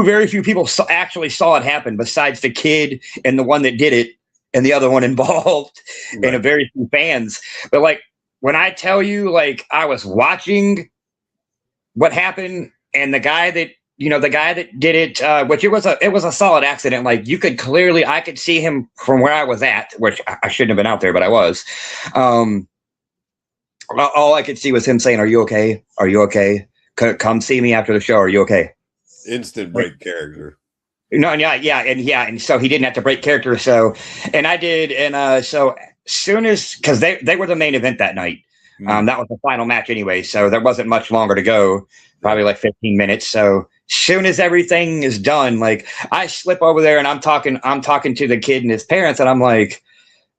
very few people actually saw it happen besides the kid and the one that did it and the other one involved, right. And a very few fans. But like, when I tell you, like, I was watching what happened, and the guy that did it, which it was a solid accident. Like, you could clearly, I could see him from where I was at, which I shouldn't have been out there, but I was. All I could see was him saying, "Are you okay? Are you okay? Come see me after the show. Are you okay?" Instant break character. No, and so he didn't have to break character. So, and I did, and so soon as, because they were the main event that night. That was the final match anyway, so there wasn't much longer to go. Probably like 15 minutes. So soon as everything is done, like, I slip over there and I'm talking to the kid and his parents, and I'm like,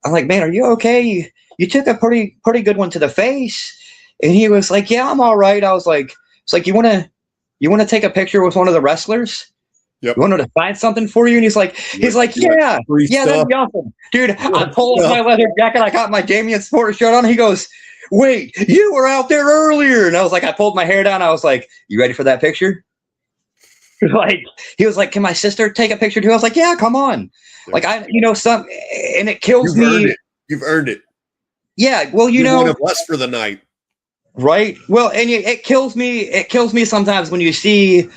man, are you okay? You took a pretty good one to the face. And he was like, yeah, I'm all right. I was like, it's like, you want to take a picture with one of the wrestlers? Yep. You want to sign something for you? And he's like, yeah, that'd be awesome. Dude, I pulled up my leather jacket. I got my Damien Sport shirt on. He goes, wait, you were out there earlier. And I was like, I pulled my hair down. I was like, you ready for that picture? Like, he was like, can my sister take a picture too? I was like, yeah, come on. Like, and it kills me. You've earned it. Yeah. Well, You're one of us for the night. Right. Well, and it kills me. It kills me sometimes when you see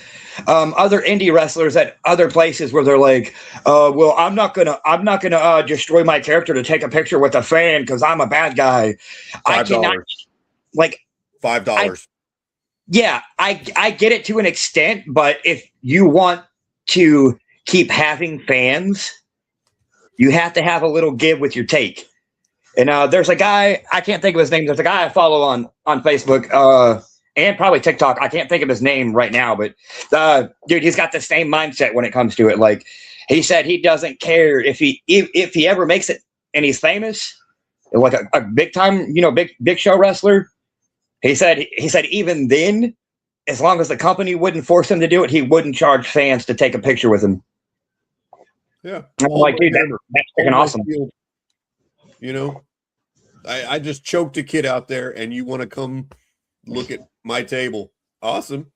other indie wrestlers at other places where they're like, well, I'm not gonna destroy my character to take a picture with a fan because I'm a bad guy. I cannot, like, $5. Yeah, I get it to an extent, but if you want to keep having fans, you have to have a little give with your take. And there's a guy, I can't think of his name. There's a guy I follow on Facebook and probably TikTok. I can't think of his name right now, but dude, he's got the same mindset when it comes to it. Like, he said he doesn't care if he ever makes it and he's famous, like a big time, big show wrestler. He said even then, as long as the company wouldn't force him to do it, he wouldn't charge fans to take a picture with him. Yeah. I'm like, dude, that's freaking awesome. I just choked a kid out there, and you want to come look at my table. Awesome.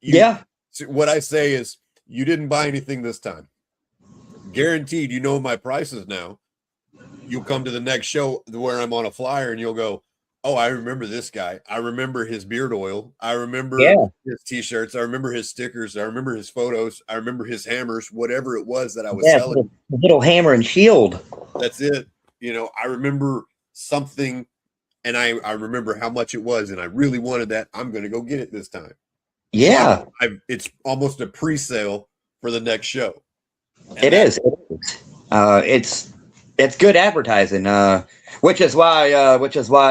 Yeah. What I say is, you didn't buy anything this time. Guaranteed, you know my prices now. You'll come to the next show where I'm on a flyer, and you'll go, oh, I remember this guy. I remember his beard oil. I remember his T-shirts. I remember his stickers. I remember his photos. I remember his hammers, whatever it was that I was selling. Little hammer and shield. That's it. I remember something, and I remember how much it was, and I really wanted that. I'm going to go get it this time. Yeah. It's almost a pre-sale for the next show. It is. it's good advertising. Which is why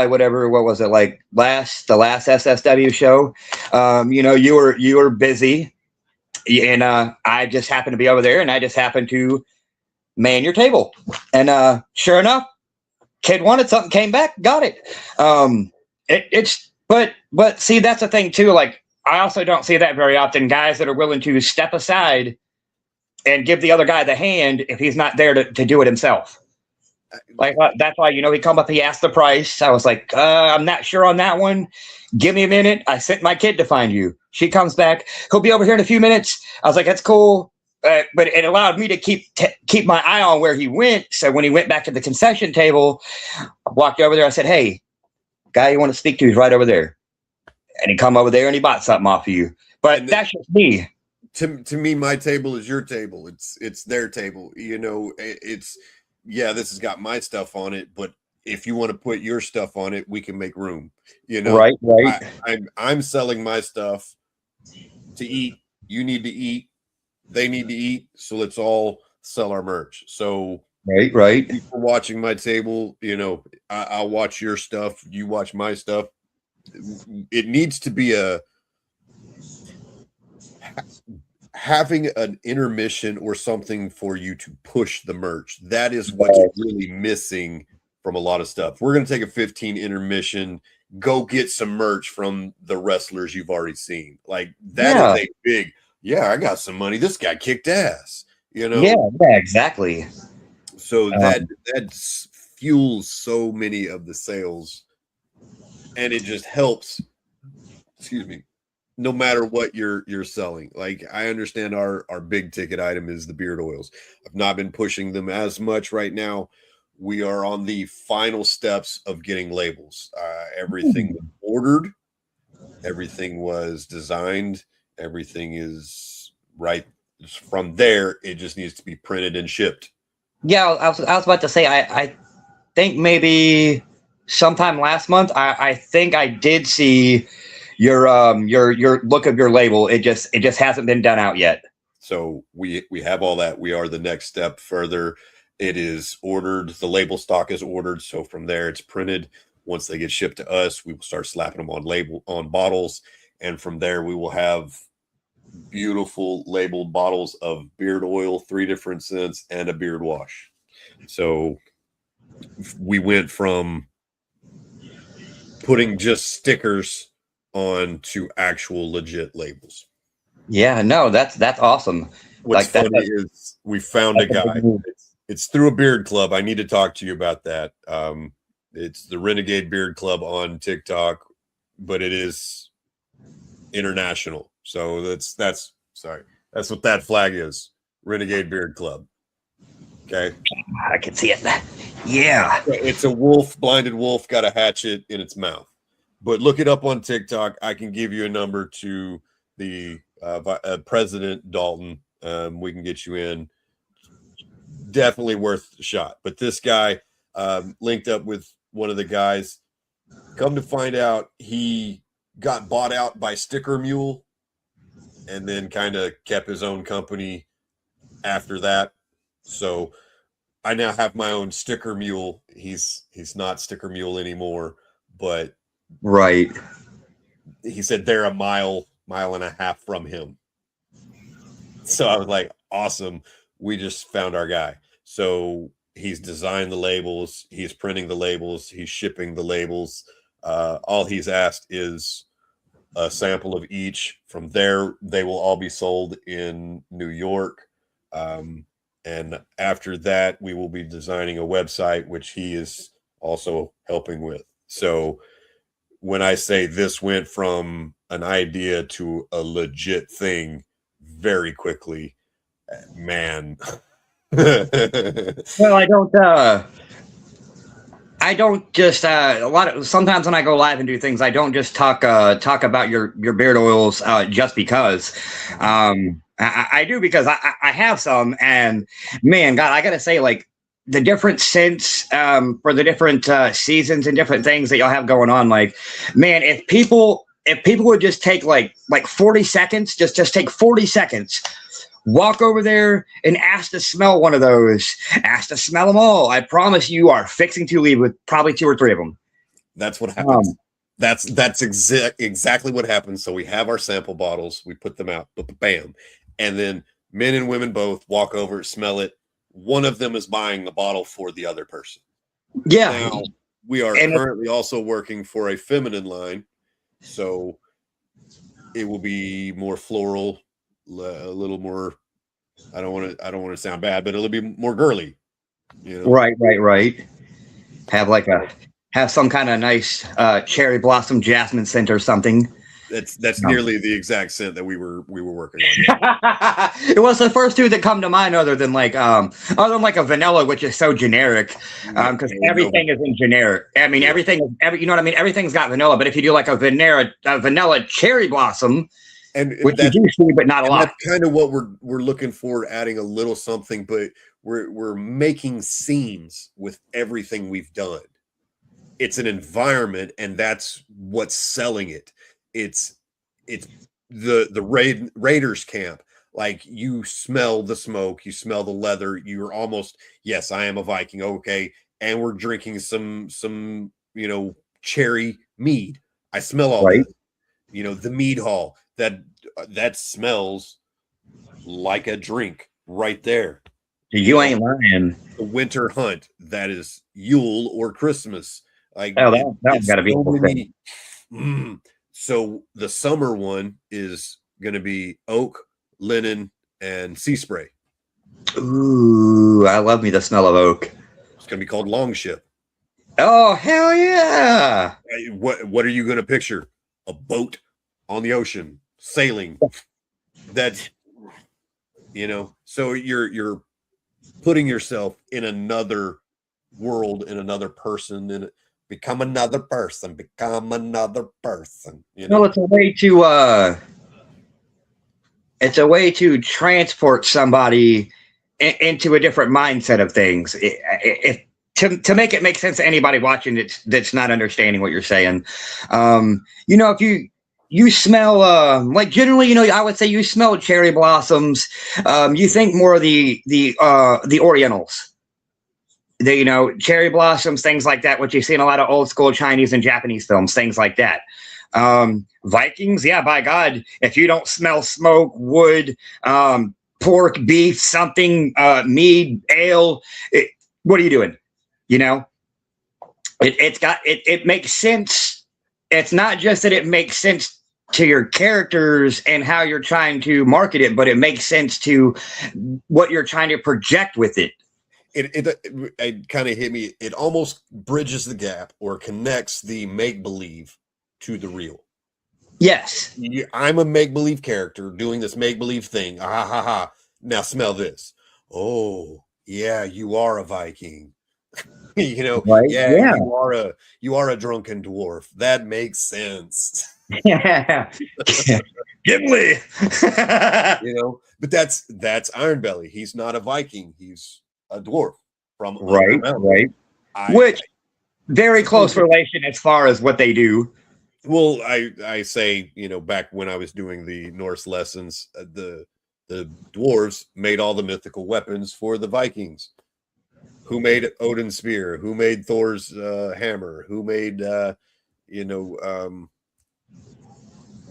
whatever, what was it, like the last SSW show, you were busy, and I just happened to be over there, and I just happened to man your table, and sure enough, kid wanted something, came back, got it. But see, that's the thing too. Like, I also don't see that very often. Guys that are willing to step aside and give the other guy the hand if he's not there to do it himself. Like, that's why, he come up, he asked the price. I was like, I'm not sure on that one. Give me a minute. I sent my kid to find you. She comes back. He'll be over here in a few minutes. I was like, that's cool. But it allowed me to keep my eye on where he went. So when he went back to the concession table, I walked over there. I said, hey, guy you want to speak to is right over there. And he come over there and he bought something off of you. But that's just me. To me, my table is your table. It's their table. This has got my stuff on it, but if you want to put your stuff on it, we can make room. Right. I'm selling my stuff to eat. You need to eat. They need to eat. So let's all sell our merch. So right. People watching my table, I'll watch your stuff. You watch my stuff. It needs to be having an intermission or something for you to push the merch. That is what's really missing from a lot of stuff. We're going to take a 15 intermission, go get some merch from the wrestlers you've already seen. Like, that is a big, I got some money. This guy kicked ass, Yeah, exactly. So that fuels so many of the sales, and it just helps, no matter what you're selling. Like, I understand our big ticket item is the beard oils. I've not been pushing them as much right now. We are on the final steps of getting labels. Everything was ordered. Everything was designed. Everything is right. From there, it just needs to be printed and shipped. Yeah, I was about to say, I think maybe sometime last month, I think I did see your look of your label. It just hasn't been done out yet. So we have all that. We are the next step further. It is ordered. The label stock is ordered. So from there, it's printed. Once they get shipped to us, we will start slapping them on bottles. And from there, we will have beautiful labeled bottles of beard oil, 3 different scents, and a beard wash. So we went from putting just stickers on to actual legit labels. Yeah, no, that's awesome. What's funny is we found a guy. It's through a beard club. I need to talk to you about that. It's the Renegade Beard Club on TikTok, but it is international. So that's what that flag is. Renegade Beard Club. Okay. I can see it. Yeah. It's a wolf, blinded wolf, got a hatchet in its mouth. But look it up on TikTok. I can give you a number to the President Dalton. We can get you in. Definitely worth a shot. But this guy linked up with one of the guys. Come to find out, he got bought out by Sticker Mule and then kind of kept his own company after that. So I now have my own Sticker Mule. He's not Sticker Mule anymore, but right. He said they're a mile and a half from him. So I was like, awesome. We just found our guy. So he's designed the labels. He's printing the labels. He's shipping the labels. All he's asked is a sample of each. From there, they will all be sold in New York. And after that, we will be designing a website, which he is also helping with. So when I say this went from an idea to a legit thing very quickly, man. Well, I don't just sometimes when I go live and do things, I don't just talk about your beard oils just because. I do because I have some, and man, God, I gotta say, like, the different scents for the different seasons and different things that y'all have going on. Like, man, if people would just take like 40 seconds, just take 40 seconds, walk over there and ask to smell one of those. Ask to smell them all. I promise you are fixing to leave with probably 2 or 3 of them. That's what happens. That's exactly what happens. So we have our sample bottles, we put them out, bam, and then men and women both walk over, smell it. One of them is buying the bottle for the other person. Yeah. Now, we are currently also working for a feminine line, so it will be more floral, a little more. I don't want to sound bad, but it'll be more girly. You know? Right. Have some kind of nice cherry blossom jasmine scent or something. That's nearly the exact scent that we were working on. It was the first 2 that come to mind, other than like a vanilla, which is so generic, because everything is in generic. I mean, everything you know what I mean. Everything's got vanilla, but if you do like a vanilla cherry blossom, which you do see, but not a lot. That's kind of what we're looking for, adding a little something, but we're making scenes with everything we've done. It's an environment, and that's what's selling it. It's the Raiders camp. Like, you smell the smoke, you smell the leather. You're almost, yes, I am a Viking. Okay, and we're drinking some cherry mead. I smell all that. The mead hall that smells like a drink right there. You ain't lying. The winter hunt, that is Yule or Christmas. Like, that's got to be so So the summer one is going to be oak, linen, and sea spray. Ooh, I love me the smell of oak. It's going to be called Longship. Oh, hell yeah! What are you going to picture? A boat on the ocean sailing. That's so you're putting yourself in another world, in another person, in it. Become another person. Well, it's a way to transport somebody into a different mindset of things. To make it make sense to anybody watching it that's not understanding what you're saying. If you smell like, generally, I would say you smell cherry blossoms. You think more of the Orientals. Cherry blossoms, things like that, which you see in a lot of old school Chinese and Japanese films, things like that. Vikings, yeah, by God, if you don't smell smoke, wood, pork, beef, something, mead, ale, what are you doing? It makes sense. It's not just that it makes sense to your characters and how you're trying to market it, but it makes sense to what you're trying to project with it. It kind of hit me. It almost bridges the gap or connects the make-believe to the real. Yes. I'm a make-believe character doing this make-believe thing. Ha ha ha. Now smell this. Oh, yeah, you are a Viking. Right? Yeah, you are a drunken dwarf. That makes sense. Yeah. Gimli. But that's Iron Belly. He's not a Viking. He's a dwarf from right. Which very close relation as far as what they do. Well, I say, back when I was doing the Norse lessons, the dwarves made all the mythical weapons for the Vikings. Who made Odin's spear? Who made Thor's hammer? Who made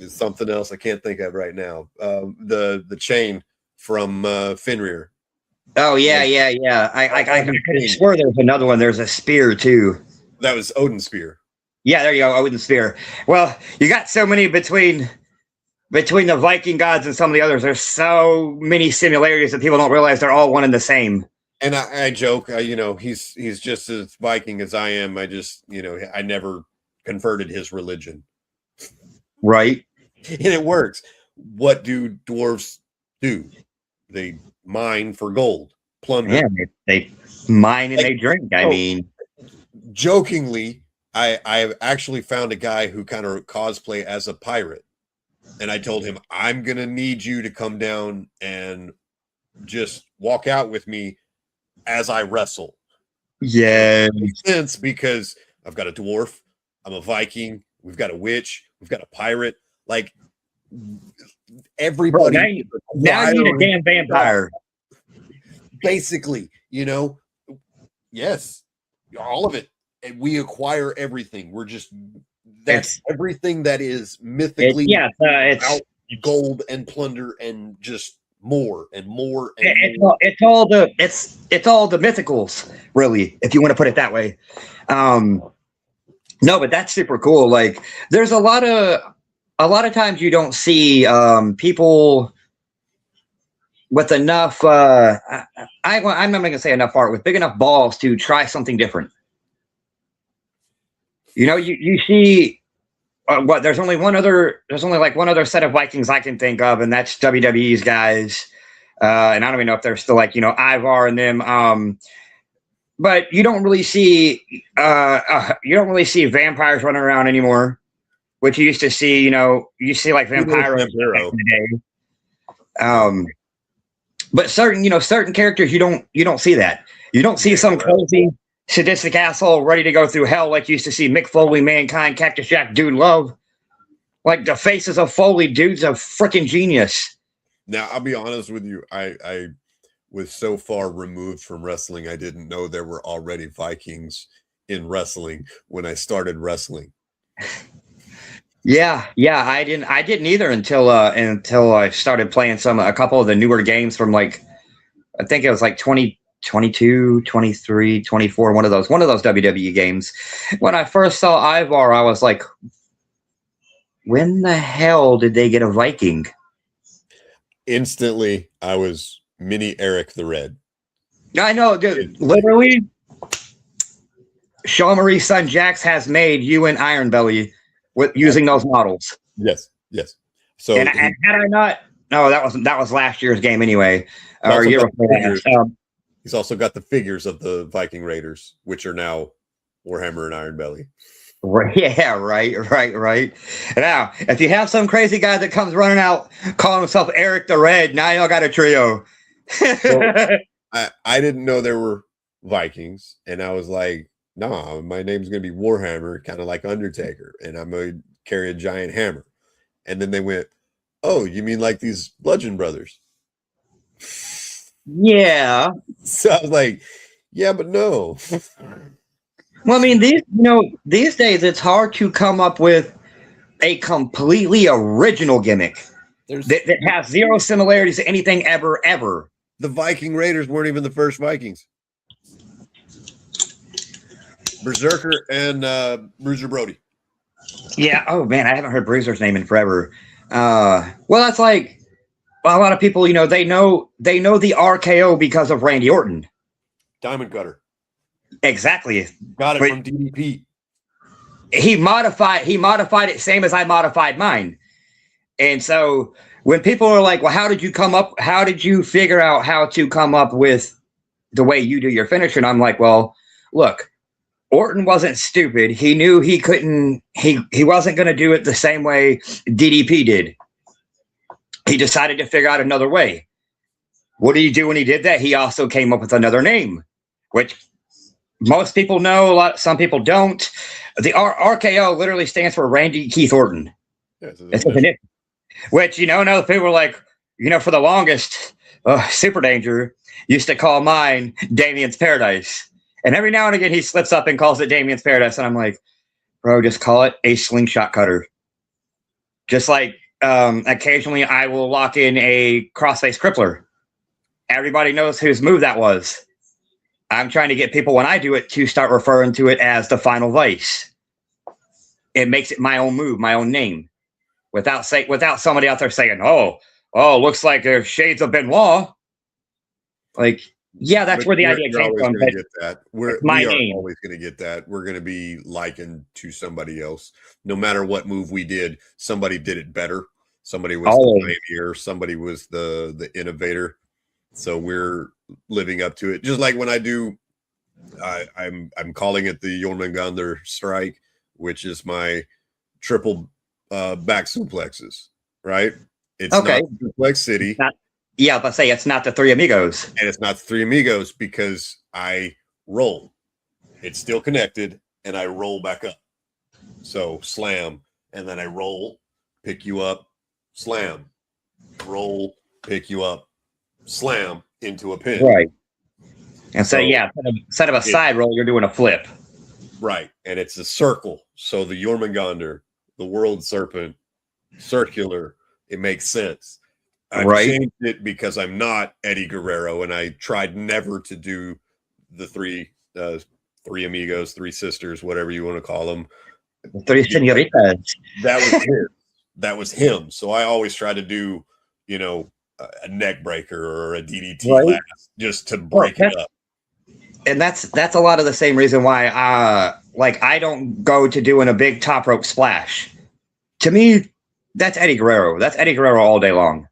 something else I can't think of right now. The chain from Fenrir. Oh yeah. I could swear there's another one. There's a spear too. That was Odin's spear. Yeah, there you go, Odin's spear. Well, you got so many between the Viking gods and some of the others. There's so many similarities that people don't realize they're all one and the same. And I joke, he's just as Viking as I am. I just, I never converted his religion. Right. And it works. What do dwarves do? They mine for gold, plunder. Yeah, they mine and they drink. I mean, jokingly, I actually found a guy who kind of cosplay as a pirate, and I told him, I'm gonna need you to come down and just walk out with me as I wrestle. Yeah, sense, because I've got a dwarf, I'm a Viking, we've got a witch, we've got a pirate. Like, everybody. Bro, now you need a damn vampire. Basically, yes, all of it. And we acquire everything. That's everything that is mythically it's gold and plunder and just more and more and more. It's all the mythicals, really, if you want to put it that way. No, but that's super cool. Like, there's a lot of times you don't see people with enough. I'm not going to say enough heart, with big enough balls to try something different. You see there's only one other set of Vikings I can think of, and that's WWE's guys. And I don't even know if they're still like, Ivar and them. But you don't really see vampires running around anymore, which you used to see. You see like Vampiro back in the day. But certain characters you don't see that. You don't see some crazy sadistic asshole ready to go through hell like you used to see Mick Foley, Mankind, Cactus Jack, Dude Love. Like, the faces of Foley dude's a freaking genius. Now, I'll be honest with you. I was so far removed from wrestling, I didn't know there were already Vikings in wrestling when I started wrestling. Yeah, I didn't either until I started playing a couple of the newer games from, like, I think it was like 2022, 23, 24, one of those WWE games. When I first saw Ivar, I was like, when the hell did they get a Viking? Instantly, I was mini Eric the Red. I know, dude. Literally, Shawn Marie's son Jax has made you an Iron Belly with using those models. Yes. So, and had I not, no, that was last year's game anyway, or year before that. He's also got the figures of the Viking Raiders, which are now Warhammer and Iron Belly. Yeah, right. Now, if you have some crazy guy that comes running out calling himself Eric the Red, now y'all got a trio. So, I didn't know there were Vikings, and I was like, nah, my name's going to be Warhammer, kind of like Undertaker, and I'm going to carry a giant hammer. And then they went, oh, you mean like these Bludgeon Brothers? Yeah. So I was like, yeah, but no. Well, I mean, these days it's hard to come up with a completely original gimmick that has zero similarities to anything ever. The Viking Raiders weren't even the first Vikings. Berserker and Bruiser Brody. Yeah. Oh man, I haven't heard Bruiser's name in forever. Well, that's like a lot of people. They know the RKO because of Randy Orton. Diamond Cutter. Exactly. Got it from DDP. He modified it same as I modified mine. And so when people are like, well, how did you figure out how to come up with the way you do your finisher? And I'm like, well, look, Orton wasn't stupid. He knew he wasn't going to do it the same way DDP did. He decided to figure out another way. What did he do when he did that? He also came up with another name, which most people know, some people don't. The RKO literally stands for Randy Keith Orton. Yeah, which, other people were like, for the longest, Super Danger used to call mine Damien's Paradise. And every now and again, he slips up and calls it Damien's Paradise. And I'm like, bro, just call it a slingshot cutter. Just like occasionally I will lock in a crossface crippler. Everybody knows whose move that was. I'm trying to get people, when I do it, to start referring to it as the Final Vice. It makes it my own move, my own name, without somebody out there saying, "Oh, looks like there's shades of Benoit." Like, yeah, that's where the idea came from. Get that. We are always going to get that. We're going to be likened to somebody else, no matter what move we did. Somebody did it better. Somebody was the pioneer. Somebody was the innovator. So we're living up to it. Just like when I do, I'm calling it the Jormungandr strike, which is my triple back suplexes, right? It's not Suplex City. Yeah, let's say it's not the Three Amigos. And it's not the Three Amigos because I roll. It's still connected, and I roll back up. So slam, and then I roll, pick you up, slam, roll, pick you up, slam into a pin. Right. And so instead of a side roll, you're doing a flip. Right. And it's a circle. So the Jormungandr, the World Serpent, circular, it makes sense. I've changed it because I'm not Eddie Guerrero, and I tried never to do the three amigos, three sisters, whatever you want to call them. Three senoritas. That was him. So I always try to do, a neck breaker or a DDT last, just to break it up. And that's a lot of the same reason why I don't go to doing a big top rope splash. To me, that's Eddie Guerrero. That's Eddie Guerrero all day long.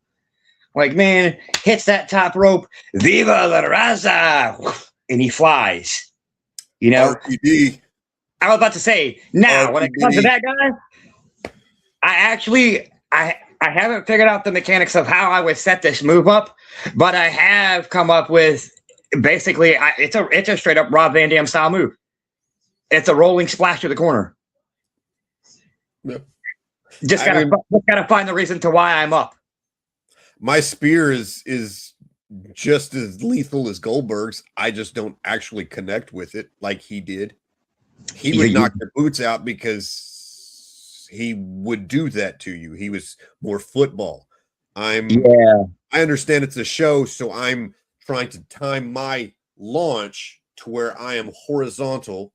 Like, man, hits that top rope, Viva la Raza, and he flies. RPD. I was about to say, now, when it comes to that guy, I haven't figured out the mechanics of how I would set this move up, but I have come up with, basically, it's a straight up Rob Van Dam style move. It's a rolling splash to the corner. Yep. Just gotta find the reason to why I'm up. My spear is just as lethal as Goldberg's. I just don't actually connect with it like he did. He would knock the boots out because he would do that to you. He was more football. I understand it's a show, so I'm trying to time my launch to where I am horizontal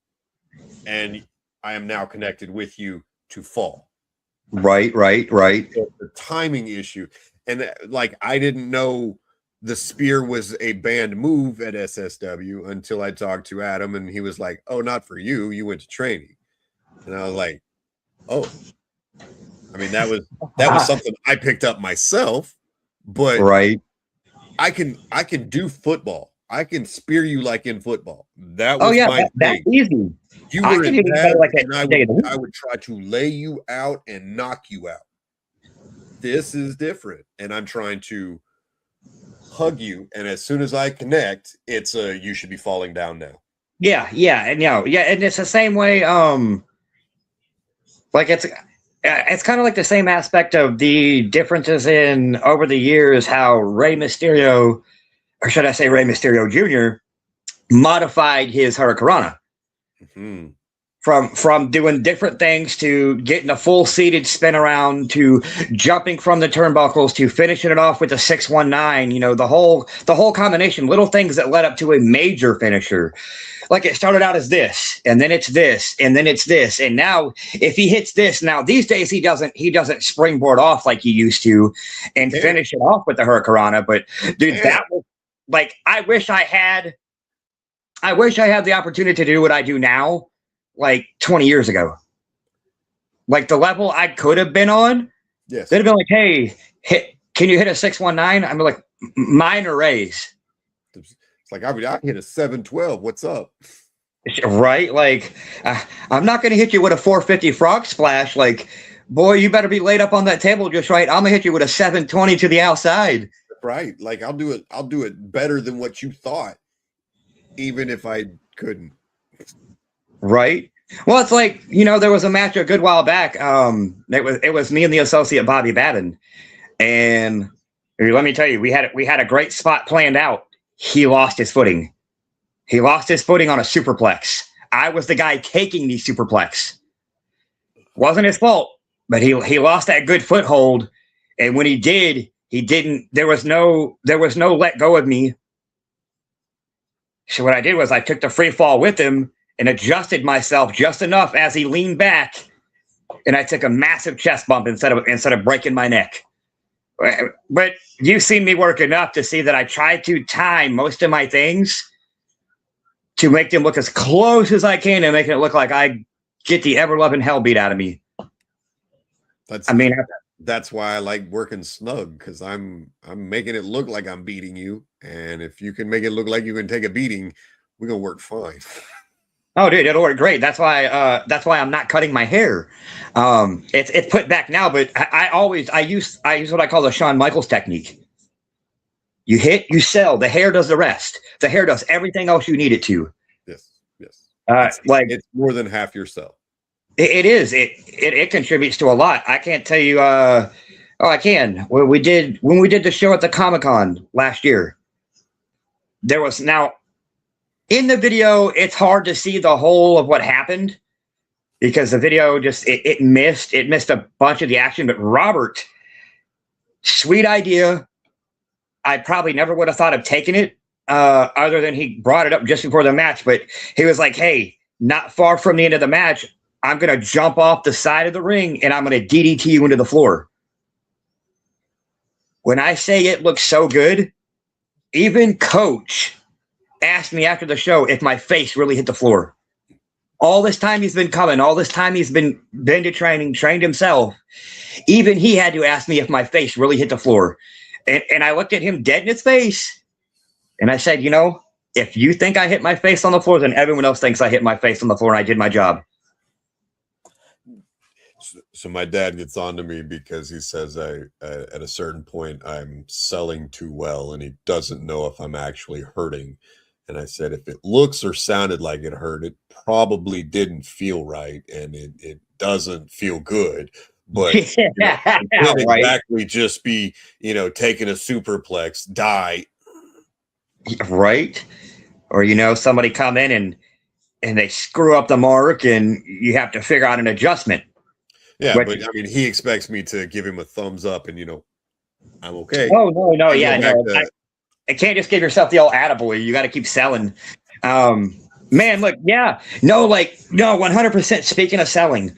and I am now connected with you to fall. Right. So the timing issue. And I didn't know the spear was a banned move at SSW until I talked to Adam, and he was like, "Oh, not for you. You went to training." And I was like, "Oh." I mean, that was something I picked up myself, but I can do football. I can spear you like in football. That was that's easy. You were in bed, and I would try to lay you out and knock you out. This is different, and I'm trying to hug you, and as soon as I connect, it's you should be falling down now. And and it's the same way. It's kind of like the same aspect of the differences in over the years how Rey Mysterio, or should I say Rey Mysterio Jr., modified his Hurricanrana. Mm-hmm. From doing different things to getting a full seated spin around to jumping from the turnbuckles to finishing it off with a 619, the whole combination, little things that led up to a major finisher. Like it started out as this, and then it's this, and then it's this. And now if he hits this, now these days he doesn't springboard off like he used to and finish it off with the Hurricanrana. But dude, that was I wish I had the opportunity to do what I do now. 20 years ago, the level I could have been on, they'd have been like, "Hey, can you hit a 619?" I'm like, "Mine or Ray's." It's like I hit a 712. What's up? Right? I'm not going to hit you with a 450 frog splash. Boy, you better be laid up on that table just right. I'm gonna hit you with a 720 to the outside. Right? I'll do it better than what you thought, even if I couldn't. Right. Well, it's there was a match a good while back. It was me and the associate Bobby Babin, and let me tell you, we had a great spot planned out. He lost his footing. He lost his footing on a superplex. I was the guy taking the superplex. Wasn't his fault, but he lost that good foothold, and when he did, he didn't. There was no let go of me. So what I did was I took the free fall with him and adjusted myself just enough as he leaned back, and I took a massive chest bump instead of breaking my neck. But you've seen me work enough to see that I try to time most of my things to make them look as close as I can and making it look like I get the ever-loving hell beat out of me. That's why I like working snug, because I'm making it look like I'm beating you, and if you can make it look like you can take a beating, we're gonna work fine. Oh, dude, it'll work great. That's why I'm not cutting my hair. It's put back now, but I use what I call the Shawn Michaels technique. You hit, you sell. The hair does the rest. The hair does everything else you need it to. Yes. It's more than half yourself. It is. It contributes to a lot. I can't tell you. Oh, I can. When we did the show at the Comic-Con last year, there was now in the video, it's hard to see the whole of what happened because the video just it missed a bunch of the action. But Robert, sweet idea. I probably never would have thought of taking it, other than he brought it up just before the match. But he was like, "Hey, not far from the end of the match, I'm gonna jump off the side of the ring and I'm gonna DDT you into the floor." When I say it looks so good, even Coach asked me after the show if my face really hit the floor. All this time he's been coming, all this time he's been to training, trained himself. Even he had to ask me if my face really hit the floor. And I looked at him dead in his face and I said, if you think I hit my face on the floor, then everyone else thinks I hit my face on the floor and I did my job. So my dad gets on to me because he says at a certain point I'm selling too well and he doesn't know if I'm actually hurting. And I said, if it looks or sounded like it hurt, it probably didn't feel right, and it doesn't feel good. But it can't exactly just be, taking a superplex, die. Right. Or, somebody come in and they screw up the mark and you have to figure out an adjustment. Yeah, but I mean, he expects me to give him a thumbs up and, I'm okay. Oh, no, yeah, no. I can't just give yourself the old attaboy. You got to keep selling. Man, look, yeah. No, 100%. Speaking of selling.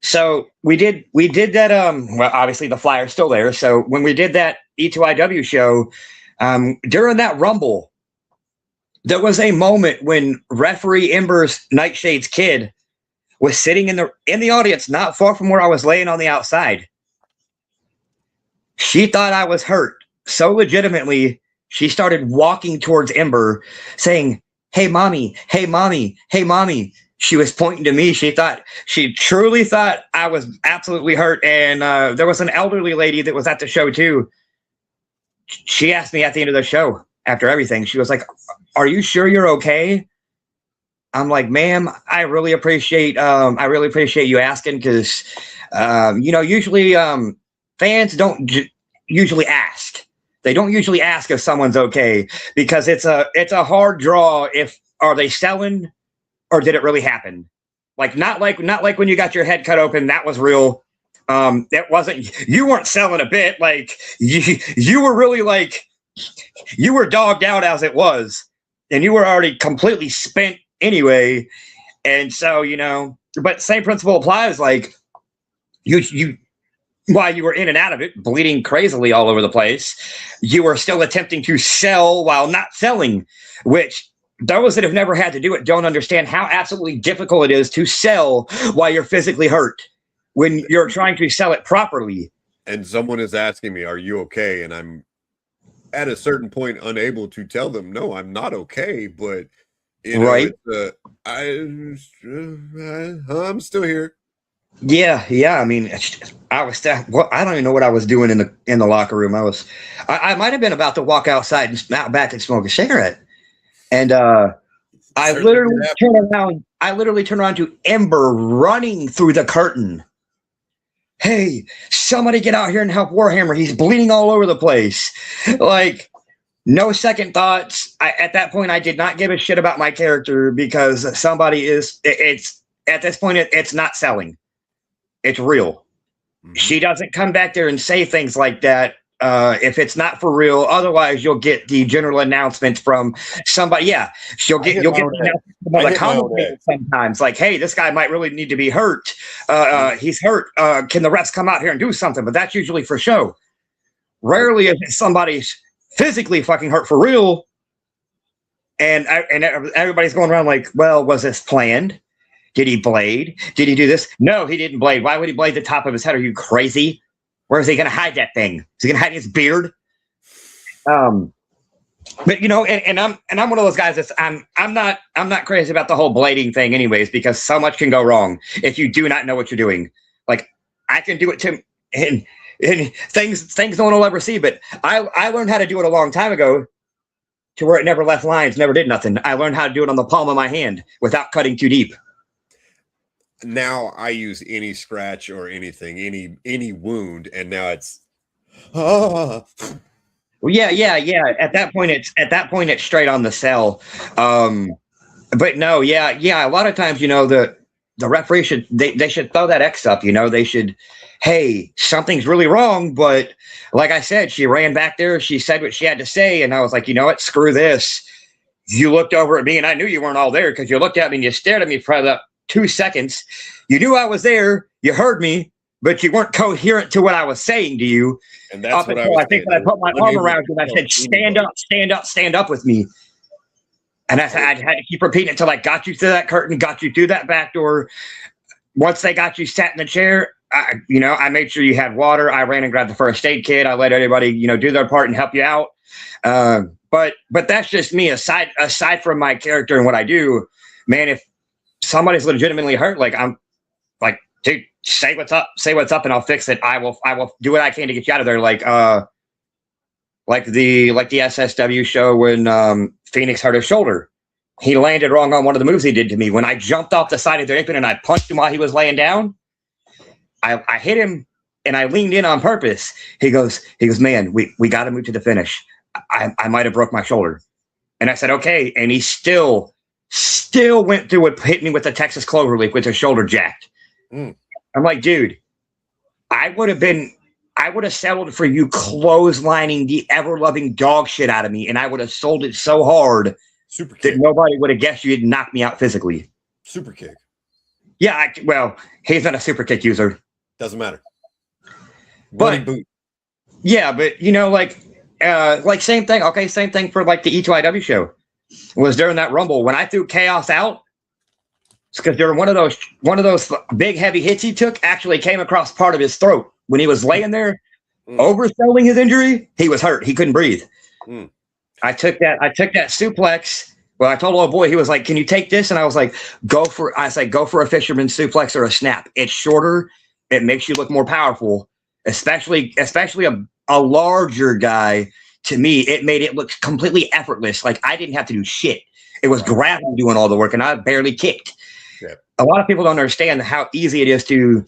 So we did that. Well, obviously the flyer's still there. So when we did that E2IW show, during that Rumble, there was a moment when referee Ember's Nightshade's kid was sitting in the audience, not far from where I was laying on the outside. She thought I was hurt. So legitimately, she started walking towards Ember saying, "Hey, mommy, hey, mommy, hey, mommy." She was pointing to me. She truly thought I was absolutely hurt. And there was an elderly lady that was at the show too. She asked me at the end of the show, after everything, she was like, "Are you sure you're okay?" I'm like, "Ma'am, I really appreciate you asking, because usually fans don't usually ask. They don't usually ask if someone's okay, because it's a hard draw. Are they selling or did it really happen? Not like when you got your head cut open, that was real. That wasn't, you weren't selling a bit. Like you were really you were dogged out as it was, and you were already completely spent anyway. And so, but same principle applies. You while you were in and out of it, bleeding crazily all over the place, you were still attempting to sell while not selling, which those that have never had to do it don't understand how absolutely difficult it is to sell while you're physically hurt when you're trying to sell it properly. And someone is asking me, "Are you okay?" And I'm at a certain point unable to tell them, "No, I'm not okay." But right, I'm still here. Yeah. I mean, I don't even know what I was doing in the locker room. I might have been about to walk outside and out back and smoke a cigarette, and I literally turned around to Ember running through the curtain. "Hey, somebody get out here and help Warhammer. He's bleeding all over the place." No second thoughts. At that point, I did not give a shit about my character, because it's at this point, it's not selling. It's real. Mm-hmm. She doesn't come back there and say things like that if it's not for real. Otherwise, you'll get the general announcements from somebody. Yeah, you'll get the commentators sometimes, like, "Hey, this guy might really need to be hurt. He's hurt. Can the refs come out here and do something?" But that's usually for show. Rarely is somebody's physically fucking hurt for real. And everybody's going around like, "Well, was this planned? Did he blade? Did he do this?" No, he didn't blade. Why would he blade the top of his head? Are you crazy? Where is he going to hide that thing? Is he going to hide his beard? But and I'm one of those guys I'm not crazy about the whole blading thing, anyways, because so much can go wrong if you do not know what you're doing. I can do it to, and things no one will ever see. But I learned how to do it a long time ago, to where it never left lines, never did nothing. I learned how to do it on the palm of my hand without cutting too deep. Now I use any scratch or anything, any wound, and now it's Ah. Well, yeah. At that point, it's straight on the cell. But no, yeah. A lot of times, the referee they should throw that X up. They should. Hey, something's really wrong. But like I said, she ran back there. She said what she had to say, and I was like, you know what? Screw this. You looked over at me, and I knew you weren't all there because you looked at me and you stared at me for about 2 seconds. You knew I was there. You heard me, but you weren't coherent to what I was saying to you. And that's Up what until I think saying. that I put my arm around you and I said, "Stand up, stand up, stand up with me." And I had to keep repeating it until I got you through that curtain, got you through that back door. Once they got you sat in the chair, I made sure you had water. I ran and grabbed the first aid kit. I let everybody, do their part and help you out. But that's just me. Aside from my character and what I do, man, if somebody's legitimately hurt, like I'm like, dude, say what's up, and I'll fix it. I will do what I can to get you out of there. Like the SSW show when Phoenix hurt his shoulder. He landed wrong on one of the moves he did to me. When I jumped off the side of the apron and I punched him while he was laying down, I hit him and I leaned in on purpose. He goes, man, we got to move to the finish. I might have broke my shoulder. And I said, okay. And he still went through and hit me with the Texas Cloverleaf with his shoulder jacked. I'm like, dude, I would have settled for you clotheslining the ever-loving dog shit out of me, and I would have sold it so hard that nobody would have guessed you'd knock me out physically. Super kick. Yeah, well, he's not a super kick user. Doesn't matter. But yeah, but like same thing. Okay, same thing for like the E2IW show. Was during that Rumble when I threw Chaos out. It's because during one of those big heavy hits he took actually came across part of his throat. When he was laying there, overselling his injury, he was hurt. He couldn't breathe. I took that suplex. Well, I told old boy, he was like, "Can you take this?" And I was like, go for a fisherman suplex or a snap. It's shorter. It makes you look more powerful, especially a larger guy. To me, it made it look completely effortless. Like I didn't have to do shit. It was gravity doing all the work, and I barely kicked. Yeah. A lot of people don't understand how easy it is to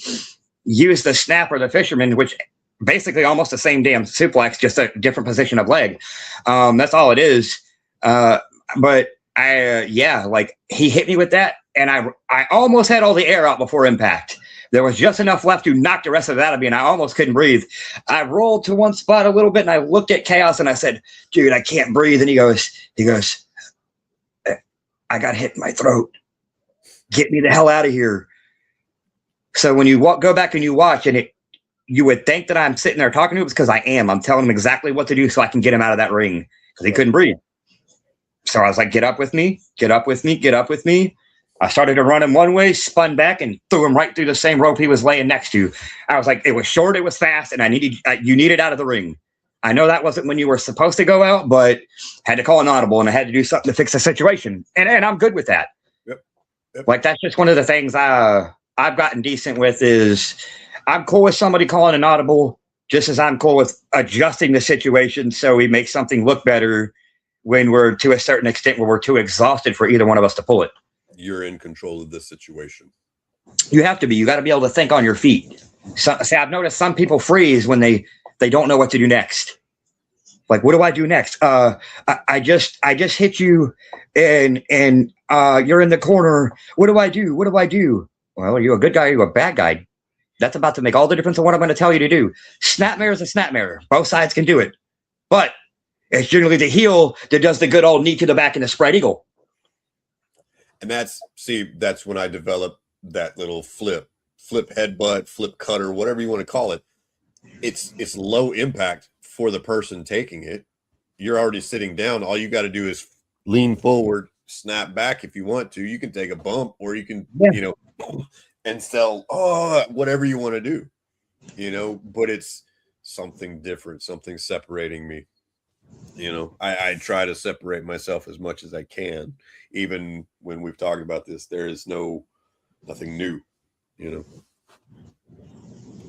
use the snap or the fisherman, which basically almost the same damn suplex, just a different position of leg. That's all it is. But like he hit me with that, and I almost had all the air out before impact. There was just enough left to knock the rest of that out of me, and I almost couldn't breathe. I rolled to one spot a little bit, and I looked at Chaos, and I said, "Dude, I can't breathe." And he goes, "I got hit in my throat. Get me the hell out of here." So when you go back and you watch, and you would think that I'm sitting there talking to him, because I am. I'm telling him exactly what to do so I can get him out of that ring because he couldn't breathe. So I was like, "Get up with me, get up with me, get up with me." I started to run him one way, spun back, and threw him right through the same rope he was laying next to. I was like, it was short, it was fast, and you needed out of the ring. I know that wasn't when you were supposed to go out, but had to call an audible, and I had to do something to fix the situation. And I'm good with that. Yep. Like, that's just one of the things I've gotten decent with is I'm cool with somebody calling an audible, just as I'm cool with adjusting the situation so we make something look better when we're to a certain extent where we're too exhausted for either one of us to pull it. You're in control of this situation. You have to be. You got to be able to think on your feet. I've noticed some people freeze when they don't know what to do next. Like, what do I do next? I just hit you, and you're in the corner. What do I do? What do I do? Well, are you a good guy or are you a bad guy? That's about to make all the difference in what I'm going to tell you to do. Snapmare is a snapmare. Both sides can do it. But it's generally the heel that does the good old knee to the back and the spread eagle. And that's when I developed that little flip headbutt, flip cutter, whatever you want to call it. It's low impact for the person taking it. You're already sitting down. All you got to do is lean forward, snap back if you want to. You can take a bump, or you can, and sell whatever you want to do, but it's something different, something separating me. I try to separate myself as much as I can. Even when we've talked about this, there is nothing new,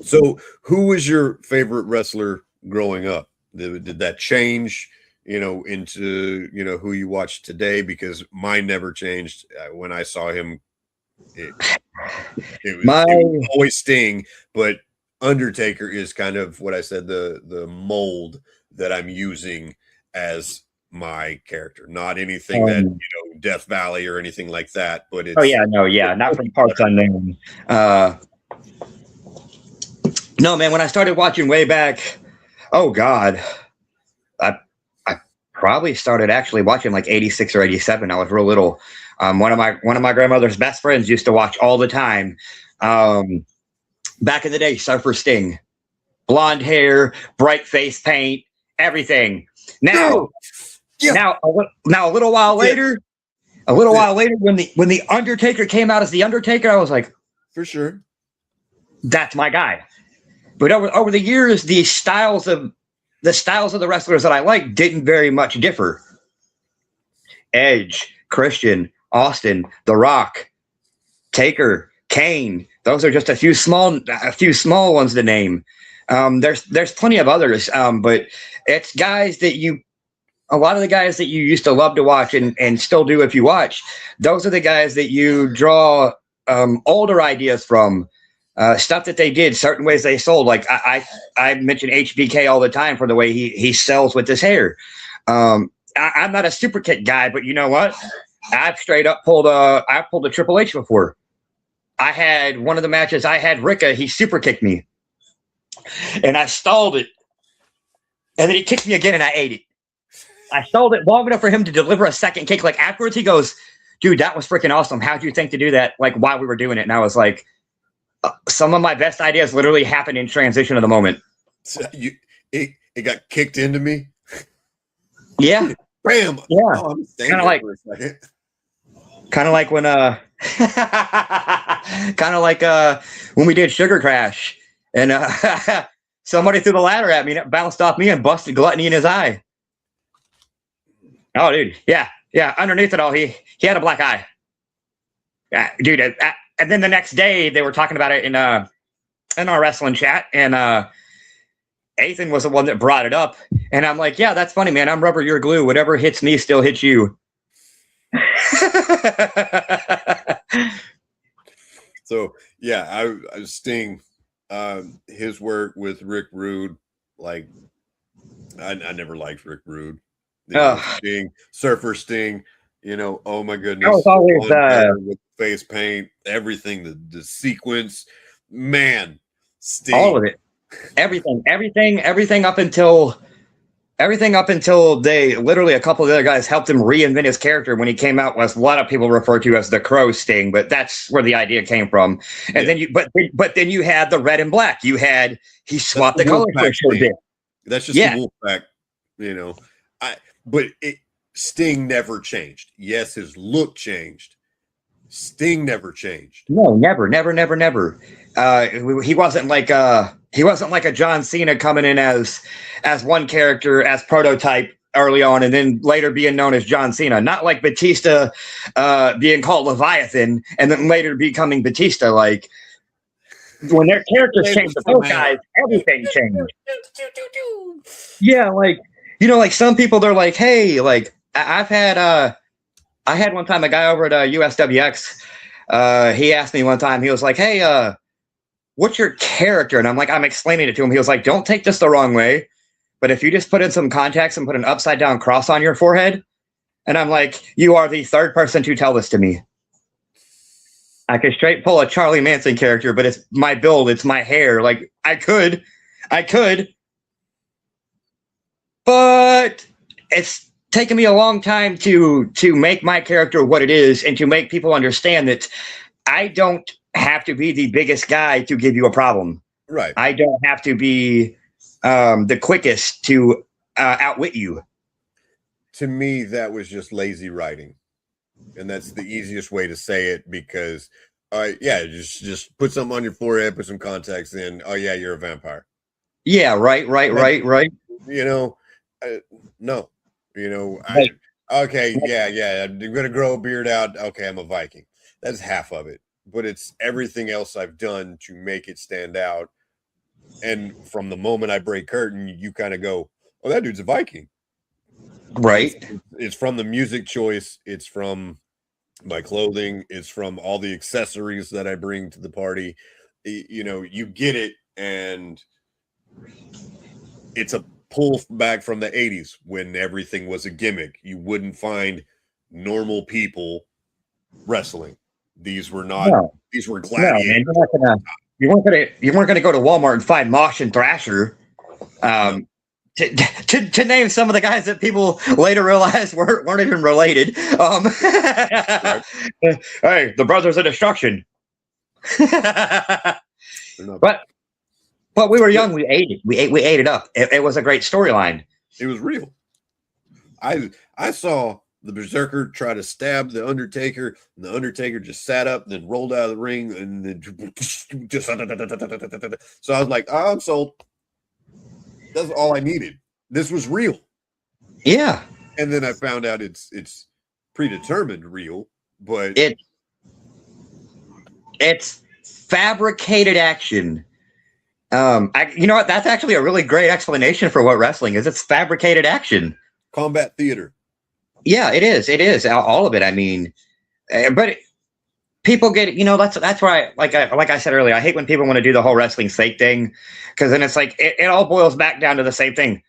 So who was your favorite wrestler growing up? Did that change, into, who you watch today? Because mine never changed. When I saw him, it was always Sting, but Undertaker is kind of what I said, the mold that I'm using as my character, not anything that, Death Valley or anything like that, but Oh it's yeah, no, yeah, not from Parts Unknown. No, man, when I started watching way back, oh God, I probably started actually watching like 86 or 87. I was real little. One of my grandmother's best friends used to watch all the time. Back in the day, Surfer Sting, blonde hair, bright face paint, everything. Now, yeah, now a little while yeah, later, when the Undertaker came out as the Undertaker, I was like, for sure. that's my guy. But over the years, the styles of the wrestlers that I like didn't very much differ. Edge, Christian, Austin, The Rock, Taker, Kane. Those are just a few small ones to name. There's plenty of others, but it's guys that a lot of the guys that you used to love to watch and still do if you watch. Those are the guys that you draw older ideas from. Stuff that they did, certain ways they sold. Like I mention HBK all the time for the way he sells with his hair. I'm not a super kick guy, but you know what? I've straight up pulled a Triple H before. I had one of the matches. I had Ricka. He super kicked me, and I stalled it, and then he kicked me again, and I ate it. I stalled it long enough for him to deliver a second kick. Like afterwards, he goes, "Dude, that was freaking awesome. How'd you think to do that? Like while we were doing it?" And I was like, some of my best ideas literally happened in transition of the moment. So it got kicked into me. Yeah. Bam. Yeah. Oh, kind of like when when we did Sugar Crash and somebody threw the ladder at me and it bounced off me and busted Gluttony in his eye. Oh, dude. Yeah. Yeah. Underneath it all, he had a black eye. Dude. And then the next day they were talking about it in our wrestling chat, and Ethan was the one that brought it up, and I'm like, yeah, that's funny, man. I'm rubber, you're glue. Whatever hits me still hits you. So yeah, I Sting, his work with Rick Rude, like I never liked Rick Rude. Sting, Surfer Sting. Oh my goodness. I was always with face paint, everything, the sequence, man, Sting. All of it. Everything up until they literally a couple of the other guys helped him reinvent his character when he came out was a lot of people refer to as the Crow Sting, but that's where the idea came from. And then then you had the red and black. He swapped the colors for a bit. That's just the Wolfpack, but Sting never changed. Yes, his look changed. Sting never changed. No, never. He wasn't like a John Cena coming in as one character, as prototype early on, and then later being known as John Cena. Not like Batista being called Leviathan and then later becoming Batista. Like when their characters changed, the both guys, everything changed. Yeah, like some people, they're like, hey, like I had one time a guy over at USWX. He asked me one time. He was like, "Hey, what's your character?" And I'm like, I'm explaining it to him. He was like, "Don't take this the wrong way, but if you just put in some contacts and put an upside down cross on your forehead," and I'm like, "You are the third person to tell this to me." I could straight pull a Charlie Manson character, but it's my build, it's my hair. Like I could, but it's taken me a long time to make my character what it is and to make people understand that I don't have to be the biggest guy to give you a problem. Right. I don't have to be the quickest to outwit you. To me, that was just lazy writing. And that's the easiest way to say it because, just put something on your forehead, put some contacts in. Oh, yeah, you're a vampire. Yeah, right. No. Right. I'm going to grow a beard out. Okay, I'm a Viking. That's half of it. But it's everything else I've done to make it stand out. And from the moment I break curtain, you kind of go, oh, that dude's a Viking. Right. It's from the music choice. It's from my clothing. It's from all the accessories that I bring to the party. You get it and it's a pull back from the 80s when everything was a gimmick. You wouldn't find normal people wrestling. These were not. No. These were No, gladiators. man, you weren't gonna go to Walmart and find Mosh and Thrasher. No. To name some of the guys that people later realized weren't even related. Right. Hey, the Brothers of Destruction. But we were young. We ate it. We ate it up. It was a great storyline. It was real. I saw the Berserker try to stab the Undertaker, and the Undertaker just sat up and then rolled out of the ring, and then just so I was like, oh, I'm sold. That's all I needed. This was real. Yeah. And then I found out it's predetermined real, but it's fabricated action. You know what? That's actually a really great explanation for what wrestling is. It's fabricated action. Combat theater. Yeah, it is. It is all of it. I mean, but people get, that's why, like I said earlier, I hate when people want to do the whole wrestling fake thing, because then it's like it all boils back down to the same thing.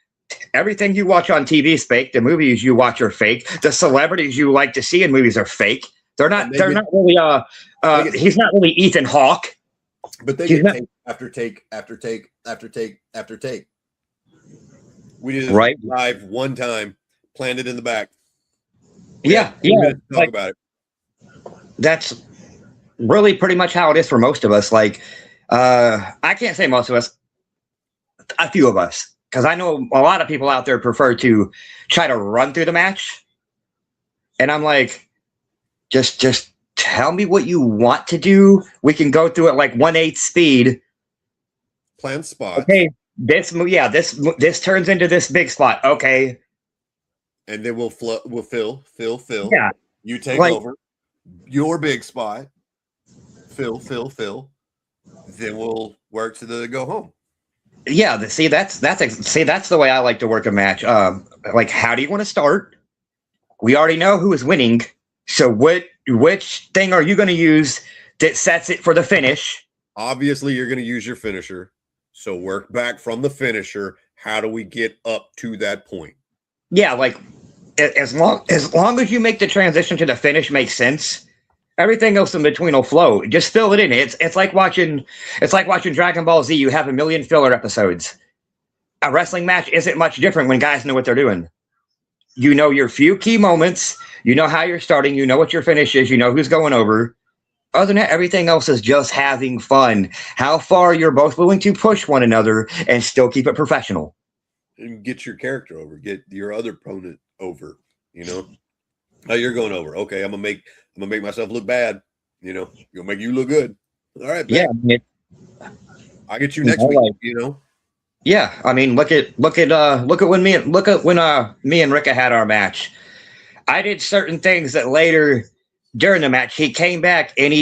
Everything you watch on TV is fake. The movies you watch are fake. The celebrities you like to see in movies are fake. They're not really. He's not really Ethan Hawke. But they get take after take after take after take after take. We did it live one time, planned it in the back. Yeah. Talk about it. That's really pretty much how it is for most of us. Like, I can't say most of us, a few of us, because I know a lot of people out there prefer to try to run through the match. And I'm like, just tell me what you want to do. We can go through it like 1/8 speed. Plan spot. Okay, this turns into this big spot. Okay. And then we'll fill. Yeah. You take over your big spot. Fill. Then we'll work to the go home. Yeah, that's the way I like to work a match. Like, how do you want to start? We already know who is winning. So which thing are you going to use that sets it for the finish? Obviously, you're going to use your finisher. So work back from the finisher. How do we get up to that point? Yeah, like as long as you make the transition to the finish make sense, everything else in between will flow. Just fill it in. It's like watching Dragon Ball Z. You have a million filler episodes. A wrestling match isn't much different when guys know what they're doing. You know your few key moments. You know how you're starting. You know what your finish is. You know who's going over. Other than that, everything else is just having fun. How far you're both willing to push one another and still keep it professional. And get your character over. Get your other opponent over. Oh, you're going over. Okay, I'm gonna make myself look bad. Gonna make you look good. All right. Man. Yeah. I'll get you next week. Yeah, I mean, look at when me and Ricka had our match. I did certain things that later during the match he came back and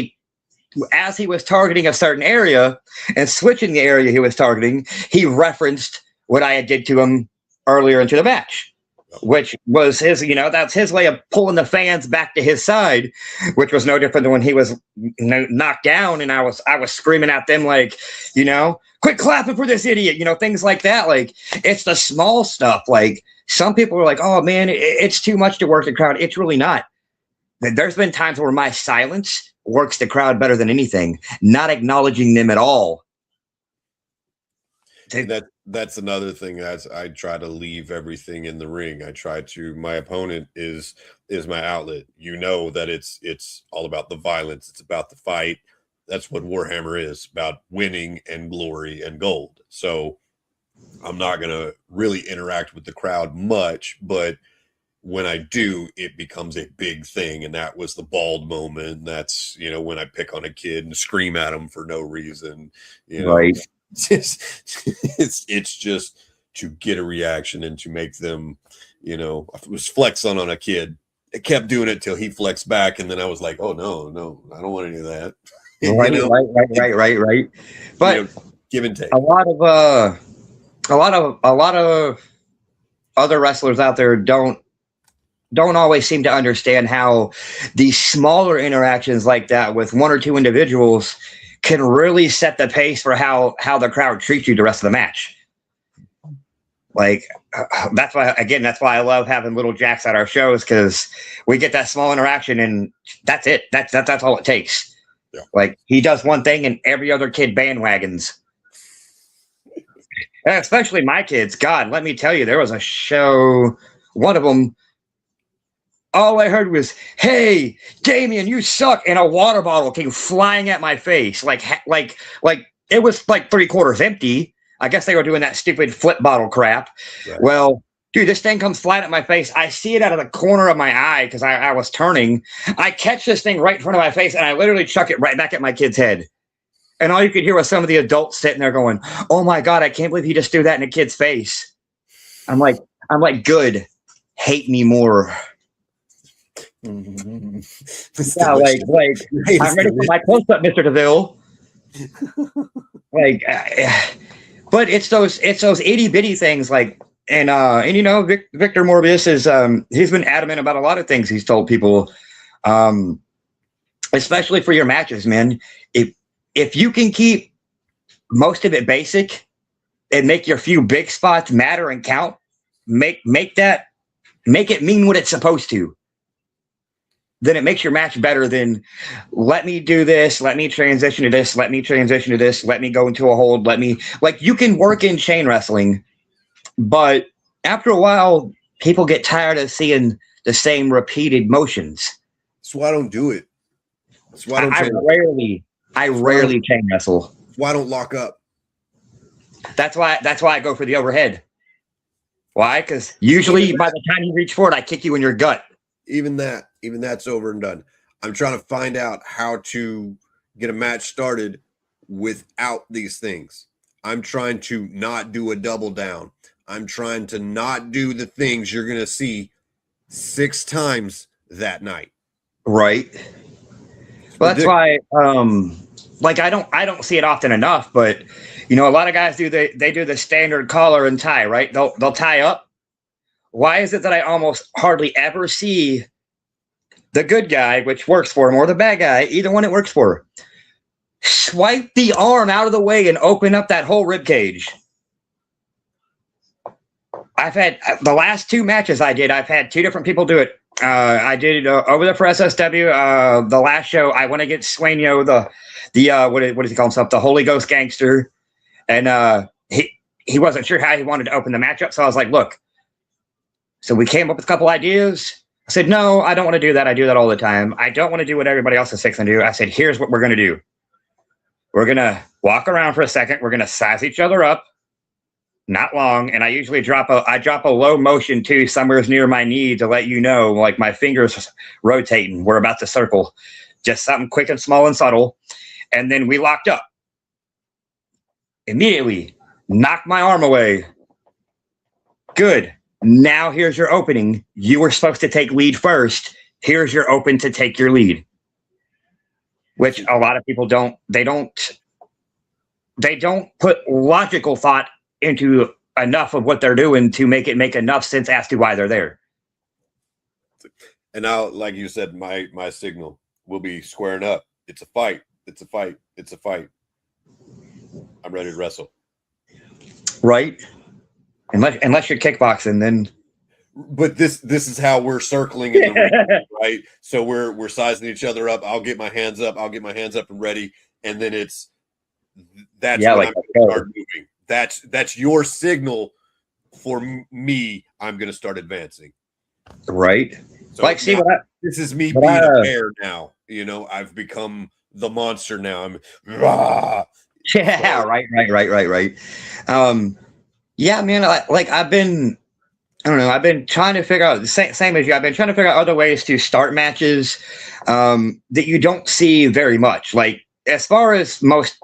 as he was targeting a certain area and switching the area he was targeting, he referenced what I did to him earlier into the match, which was his, that's his way of pulling the fans back to his side, which was no different than when he was knocked down and I was screaming at them like, quit clapping for this idiot, things like that. Like, it's the small stuff. Like, some people are like, oh man, it's too much to work the crowd. It's really not. There's been times where my silence works the crowd better than anything, not acknowledging them at all. That's another thing. I try to leave everything in the ring. My opponent is my outlet. That it's all about the violence. It's about the fight. That's what Warhammer is, about winning and glory and gold. So I'm not going to really interact with the crowd much, but when I do, it becomes a big thing. And that was the bald moment. That's, when I pick on a kid and scream at him for no reason, Right. It's just to get a reaction and to make them, I was flexing on a kid. It kept doing it till he flexed back. And then I was like, oh no, I don't want any of that. Right. But give and take. A lot of other wrestlers out there don't always seem to understand how these smaller interactions like that with one or two individuals can really set the pace for how the crowd treats you the rest of the match. Like, that's why I love having little Jacks at our shows, because we get that small interaction and that's it. That's all it takes. Yeah. Like, he does one thing and every other kid bandwagons. And especially my kids. God, let me tell you, there was a show, one of them, all I heard was, "Hey, Damien, you suck," and a water bottle came flying at my face. Like it was like 3/4 empty. I guess they were doing that stupid flip bottle crap. Right. Well, dude, this thing comes flying at my face. I see it out of the corner of my eye because I was turning. I catch this thing right in front of my face, and I literally chuck it right back at my kid's head. And all you could hear was some of the adults sitting there going, "Oh my God, I can't believe he just threw that in a kid's face." I'm like, good. Hate me more. Yeah, like I'm ready for my close-up, Mr. DeVille. But it's those itty bitty things, like, and you know, Victor Morbius is he's been adamant about a lot of things he's told people, especially for your matches, man. If you can keep most of it basic and make your few big spots matter and count, make it mean what it's supposed to, then it makes your match better than, let me do this, let me transition to this, let me transition to this, let me go into a hold, like, you can work in chain wrestling, but after a while, people get tired of seeing the same repeated motions. That's why I don't do it. That's why I rarely chain wrestle. That's why I don't lock up. That's why I go for the overhead. Why? Because usually by the time you reach for it, I kick you in your gut. Even that's over and done. I'm trying to find out how to get a match started without these things. I'm trying to not do a double down. I'm trying to not do the things you're going to see 6 times that night. Right. Well, that's why, like, I don't see it often enough, but, you know, a lot of guys do the standard collar and tie, right? They'll tie up. Why is it that I almost hardly ever see the good guy, which works for him, or the bad guy, either one it works for, swipe the arm out of the way and open up that whole rib cage? I've had the last 2 matches I've had 2 different people do it. I did it over there for SSW. The last show I went against Swainyo, the what does he call himself? The Holy Ghost Gangster, and he wasn't sure how he wanted to open the matchup, so I was like, look. So we came up with a couple ideas. I said, no, I don't want to do that. I do that all the time. I don't want to do what everybody else is fixing to do. I said, here's what we're going to do. We're going to walk around for a second. We're going to size each other up. Not long. And I usually drop a low motion too, somewhere near my knee, to let you know, like, my fingers rotating. We're about to circle. Just something quick and small and subtle. And then we locked up. Immediately, knocked my arm away. Good. Now here's your opening. You were supposed to take lead first. Here's your open to take your lead. Which a lot of people don't. They don't put logical thought into enough of what they're doing to make it make enough sense as to why they're there. And now, like you said, my signal will be squaring up. It's a fight. It's a fight. It's a fight. I'm ready to wrestle. Right. Unless you're kickboxing, then. But this is how we're circling in the ring, right? So we're sizing each other up. I'll get my hands up. And ready, and then that's when I'm going to start moving. That's your signal for me. I'm going to start advancing. Right. So like, see what this is me being a bear now. You know, I've become the monster now. I'm. Rah! Yeah. So, right. Yeah, man. I've been trying to figure out, same as you. I've been trying to figure out other ways to start matches that you don't see very much. Like, as far as most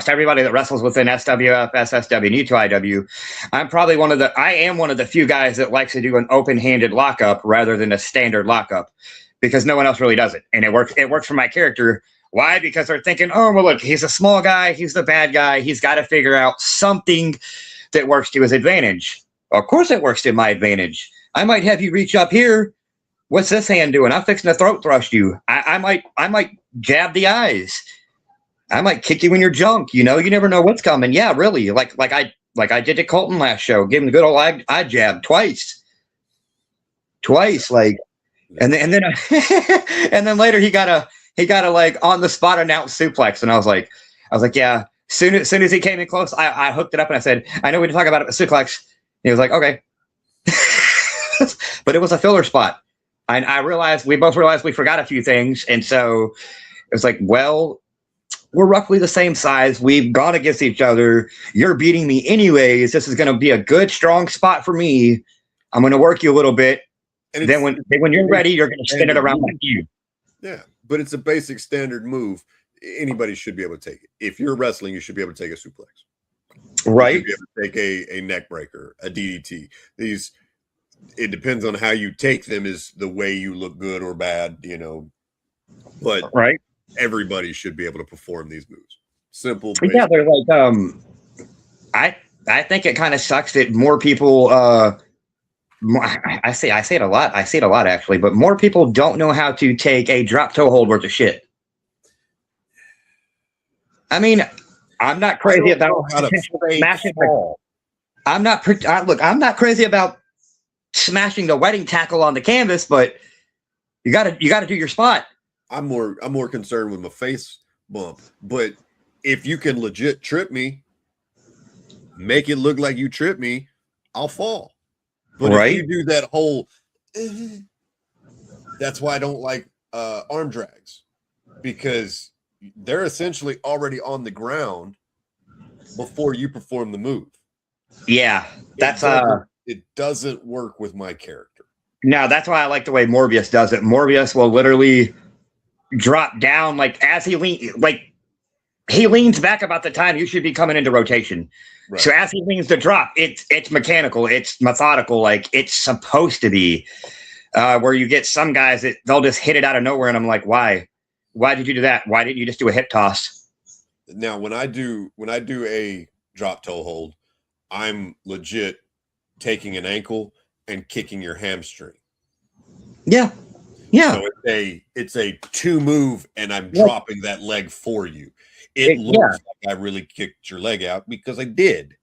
everybody that wrestles within SWF, SSW, and U2IW, I am one of the few guys that likes to do an open-handed lockup rather than a standard lockup, because no one else really does it, and it works for my character. Why? Because they're thinking, oh, well, look, he's a small guy, he's the bad guy, he's got to figure out something that works to his advantage. Of course it works to my advantage. I might have you reach up here. What's this hand doing? I'm fixing to throat thrust you. I might jab the eyes. I might kick you in your junk. You never know what's coming. Yeah, really. Like I did to Colton last show. Give him the good old eye jab twice. Like, and then and then later he got a like on the spot announced suplex, and I was like, yeah. Soon as he came in close, I hooked it up and I said, I know we didn't talk about it, but suplex. And he was like, okay. But it was a filler spot. We both realized we forgot a few things, and so it was like, well, we're roughly the same size. We've gone against each other. You're beating me anyways. This is going to be a good, strong spot for me. I'm going to work you a little bit. And then when you're ready, you're going to spin it around like you. Yeah, but it's a basic standard move. Anybody should be able to take it. If you're wrestling, you should be able to take a suplex. Right. You should be able to take a neck breaker, a DDT. It depends on how you take them is the way you look good or bad, But right. Everybody should be able to perform these moves. Simple. Basic. Yeah, they're like I think it kind of sucks that more people I say it a lot. I see it a lot actually, but more people don't know how to take a drop toe hold worth of shit. I mean, I'm not crazy about smashing. I'm not crazy about smashing the wedding tackle on the canvas, but you got to do your spot. I'm more concerned with my face bump, but if you can legit trip me, make it look like you tripped me, I'll fall. But if you do that whole, that's why I don't like arm drags, because they're essentially already on the ground before you perform the move. Yeah, that's it doesn't work with my character. No, that's why I like the way Morbius does it. Morbius will literally drop down like as he leans back about the time you should be coming into rotation. Right. So as he leans to drop, it's mechanical, it's methodical, like it's supposed to be. Where you get some guys that they'll just hit it out of nowhere, and I'm like, why? Why did you do that? Why didn't you just do a hip toss? Now, when I do a drop toe hold, I'm legit taking an ankle and kicking your hamstring. Yeah. So it's a 2 move, and I'm dropping that leg for you. It looks like I really kicked your leg out because I did.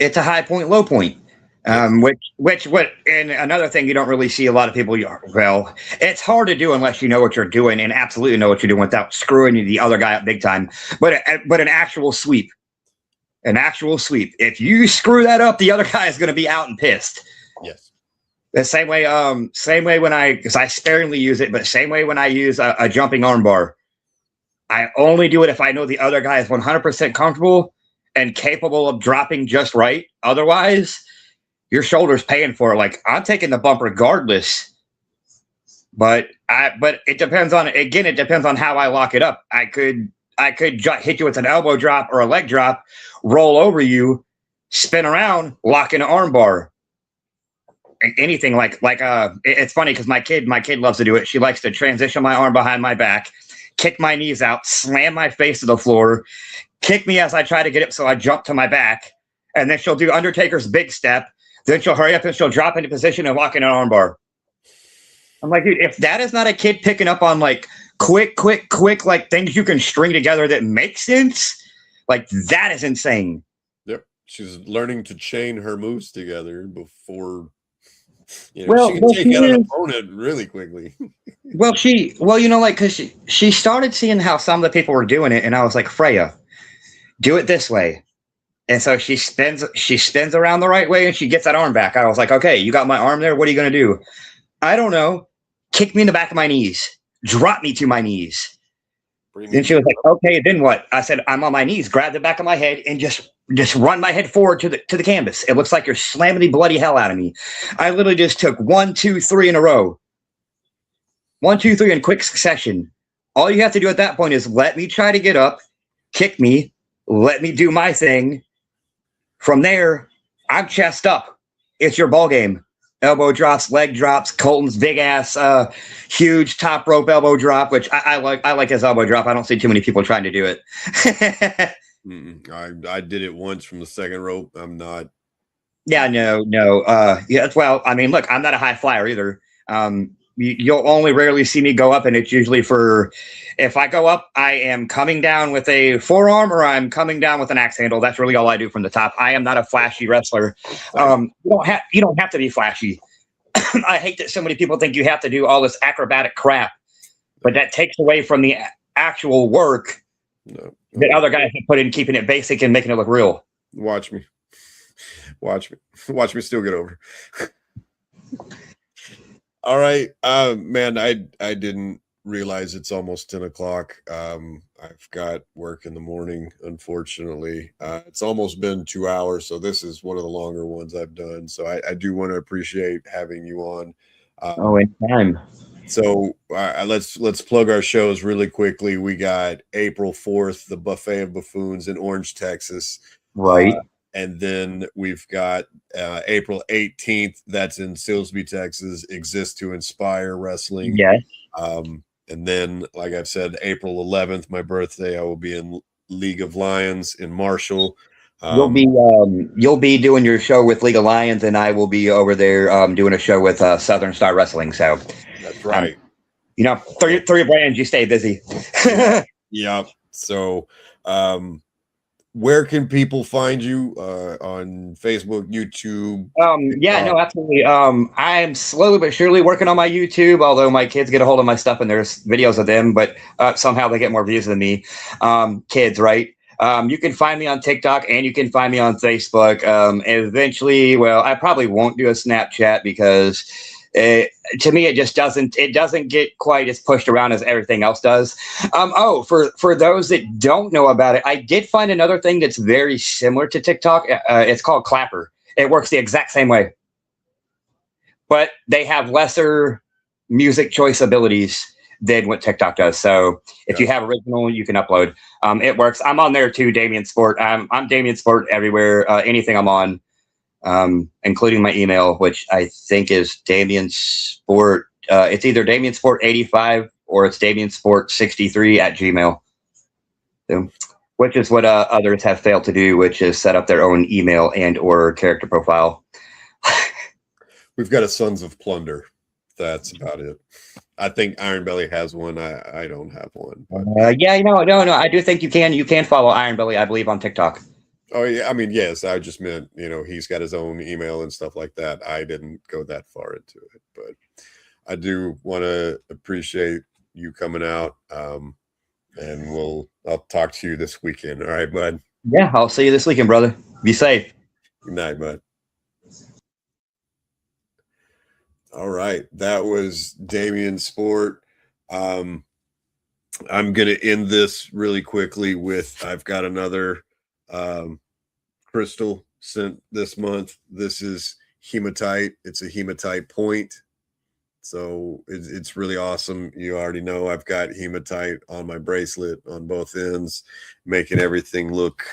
It's a high point, low point. Which and another thing you don't really see a lot of people. Well, it's hard to do unless you know what you're doing and absolutely know what you're doing without screwing the other guy up big time. But an actual sweep, if you screw that up, the other guy is going to be out and pissed. Yes. The same way because I sparingly use it, but same way when I use a jumping armbar, I only do it if I know the other guy is 100% comfortable and capable of dropping just right. Otherwise, your shoulder's paying for it. Like, I'm taking the bump regardless, but it depends on how I lock it up. I could hit you with an elbow drop or a leg drop, roll over you, spin around, lock in an arm bar. Anything it's funny because my kid loves to do it. She likes to transition my arm behind my back, kick my knees out, slam my face to the floor, kick me as I try to get up so I jump to my back, and then she'll do Undertaker's big step. Then she'll hurry up and she'll drop into position and lock in an armbar. I'm like, dude, if that is not a kid picking up on like quick, like things you can string together that make sense, like that is insane. Yep. She's learning to chain her moves together before she can take out an opponent really quickly. Because she started seeing how some of the people were doing it, and I was like, Freya, do it this way. And so she spins around the right way and she gets that arm back. I was like, okay, you got my arm there. What are you going to do? I don't know. Kick me in the back of my knees. Drop me to my knees. Then she was like, okay, then what? I said, I'm on my knees. Grab the back of my head and just run my head forward to the canvas. It looks like you're slamming the bloody hell out of me. I literally just took 1, 2, 3 in a row. 1, 2, 3 in quick succession. All you have to do at that point is let me try to get up, kick me, let me do my thing. From there, I'm chest up. It's your ball game. Elbow drops, leg drops, Colton's big ass, huge top rope elbow drop, which I like. I like his elbow drop. I don't see too many people trying to do it. I did it once from the second rope. I'm not. Yeah, no. Well, I mean, look, I'm not a high flyer either. you'll only rarely see me go up, and it's usually for, if I go up, I am coming down with a forearm or I'm coming down with an axe handle. That's really all I do from the top. I am not a flashy wrestler. You don't have to be flashy. I hate that so many people think you have to do all this acrobatic crap, but that takes away from the actual work that other guys have put in, keeping it basic and making it look real. Watch me still get over. All right, man, I didn't realize it's almost 10 o'clock. I've got work in the morning, unfortunately. It's almost been 2 hours, so this is one of the longer ones I've done. So I do want to appreciate having you on. Anytime. So let's plug our shows really quickly. We got April 4th, the Buffet of Buffoons in Orange, Texas. Right. And then we've got April 18th. That's in Silsbee, Texas. Exist to Inspire Wrestling. Yes. And then, like I've said, April 11th, my birthday, I will be in League of Lions in Marshall. You'll be doing your show with League of Lions, and I will be over there doing a show with Southern Star Wrestling. So that's right. Three brands, you stay busy. Yeah. So, where can people find you on Facebook, YouTube? No, absolutely. I'm slowly but surely working on my YouTube, although my kids get a hold of my stuff and there's videos of them, but somehow they get more views than me. Kids, right? You can find me on TikTok and you can find me on Facebook. Eventually, well, I probably won't do a Snapchat because to me, it just doesn't get quite as pushed around as everything else does. For those that don't know about it, I did find another thing that's very similar to TikTok. It's called Clapper. It works the exact same way, but they have lesser music choice abilities than what TikTok does. So if you have original, you can upload. It works. I'm on there too, Damien Sport. I'm Damien Sport everywhere. Anything I'm on. Including my email, which I think is Damien Sport. It's either Damien Sport 85 or it's Damien Sport 63 at Gmail. So, which is what others have failed to do, which is set up their own email and or character profile. We've got a Sons of Plunder. That's about it. I think Iron Belly has one. I don't have one. No. I do think you can follow Iron Belly, I believe, on TikTok. Oh, yeah. I mean, yes, I just meant, he's got his own email and stuff like that. I didn't go that far into it, but I do want to appreciate you coming out. And I'll talk to you this weekend. All right, bud. Yeah, I'll see you this weekend, brother. Be safe. Good night, bud. All right. That was Damien Sport. I'm going to end this really quickly with, I've got another crystal sent this month. This is hematite. It's a hematite point, so it's really awesome. You already know I've got hematite on my bracelet on both ends, making everything look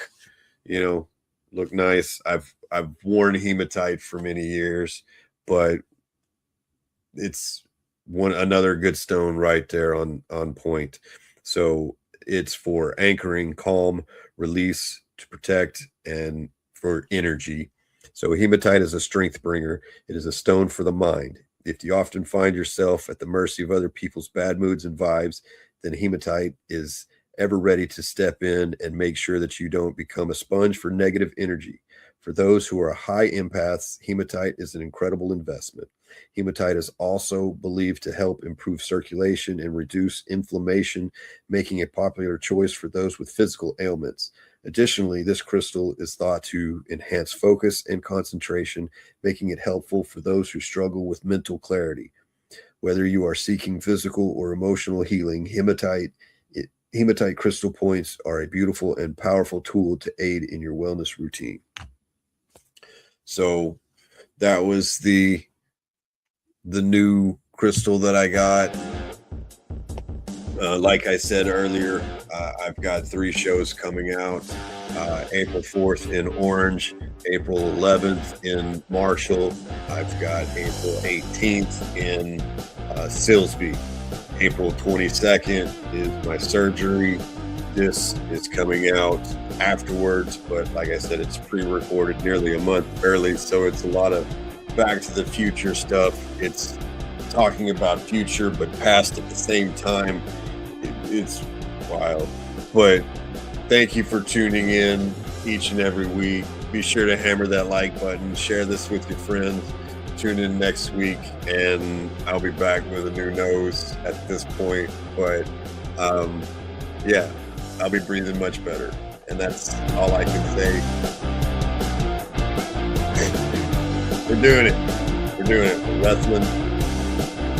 nice. I've worn hematite for many years, but it's another good stone right there on point. So it's for anchoring, calm, release, to protect, and for energy. So hematite is a strength bringer. It is a stone for the mind. If you often find yourself at the mercy of other people's bad moods and vibes, then hematite is ever ready to step in and make sure that you don't become a sponge for negative energy. For those who are high empaths, hematite is an incredible investment. Hematite is also believed to help improve circulation and reduce inflammation, making a popular choice for those with physical ailments. Additionally, this crystal is thought to enhance focus and concentration, making it helpful for those who struggle with mental clarity. Whether you are seeking physical or emotional healing, hematite crystal points are a beautiful and powerful tool to aid in your wellness routine. So that was the new crystal that I got. Like I said earlier, I've got 3 shows coming out. April 4th in Orange, April 11th in Marshall. I've got April 18th in Silsbee. April 22nd is my surgery. This is coming out afterwards, but like I said, it's pre-recorded nearly a month early, so it's a lot of Back to the Future stuff. It's talking about future but past at the same time. It's wild. But thank you for tuning in each and every week. Be sure to hammer that like button, share this with your friends. Tune in next week, and I'll be back with a new nose at this point. But yeah, I'll be breathing much better, and that's all I can say. We're doing it. We're doing it. We're wrestling.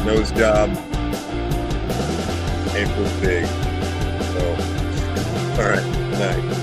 Nose job. April's big. So, all right. Good night.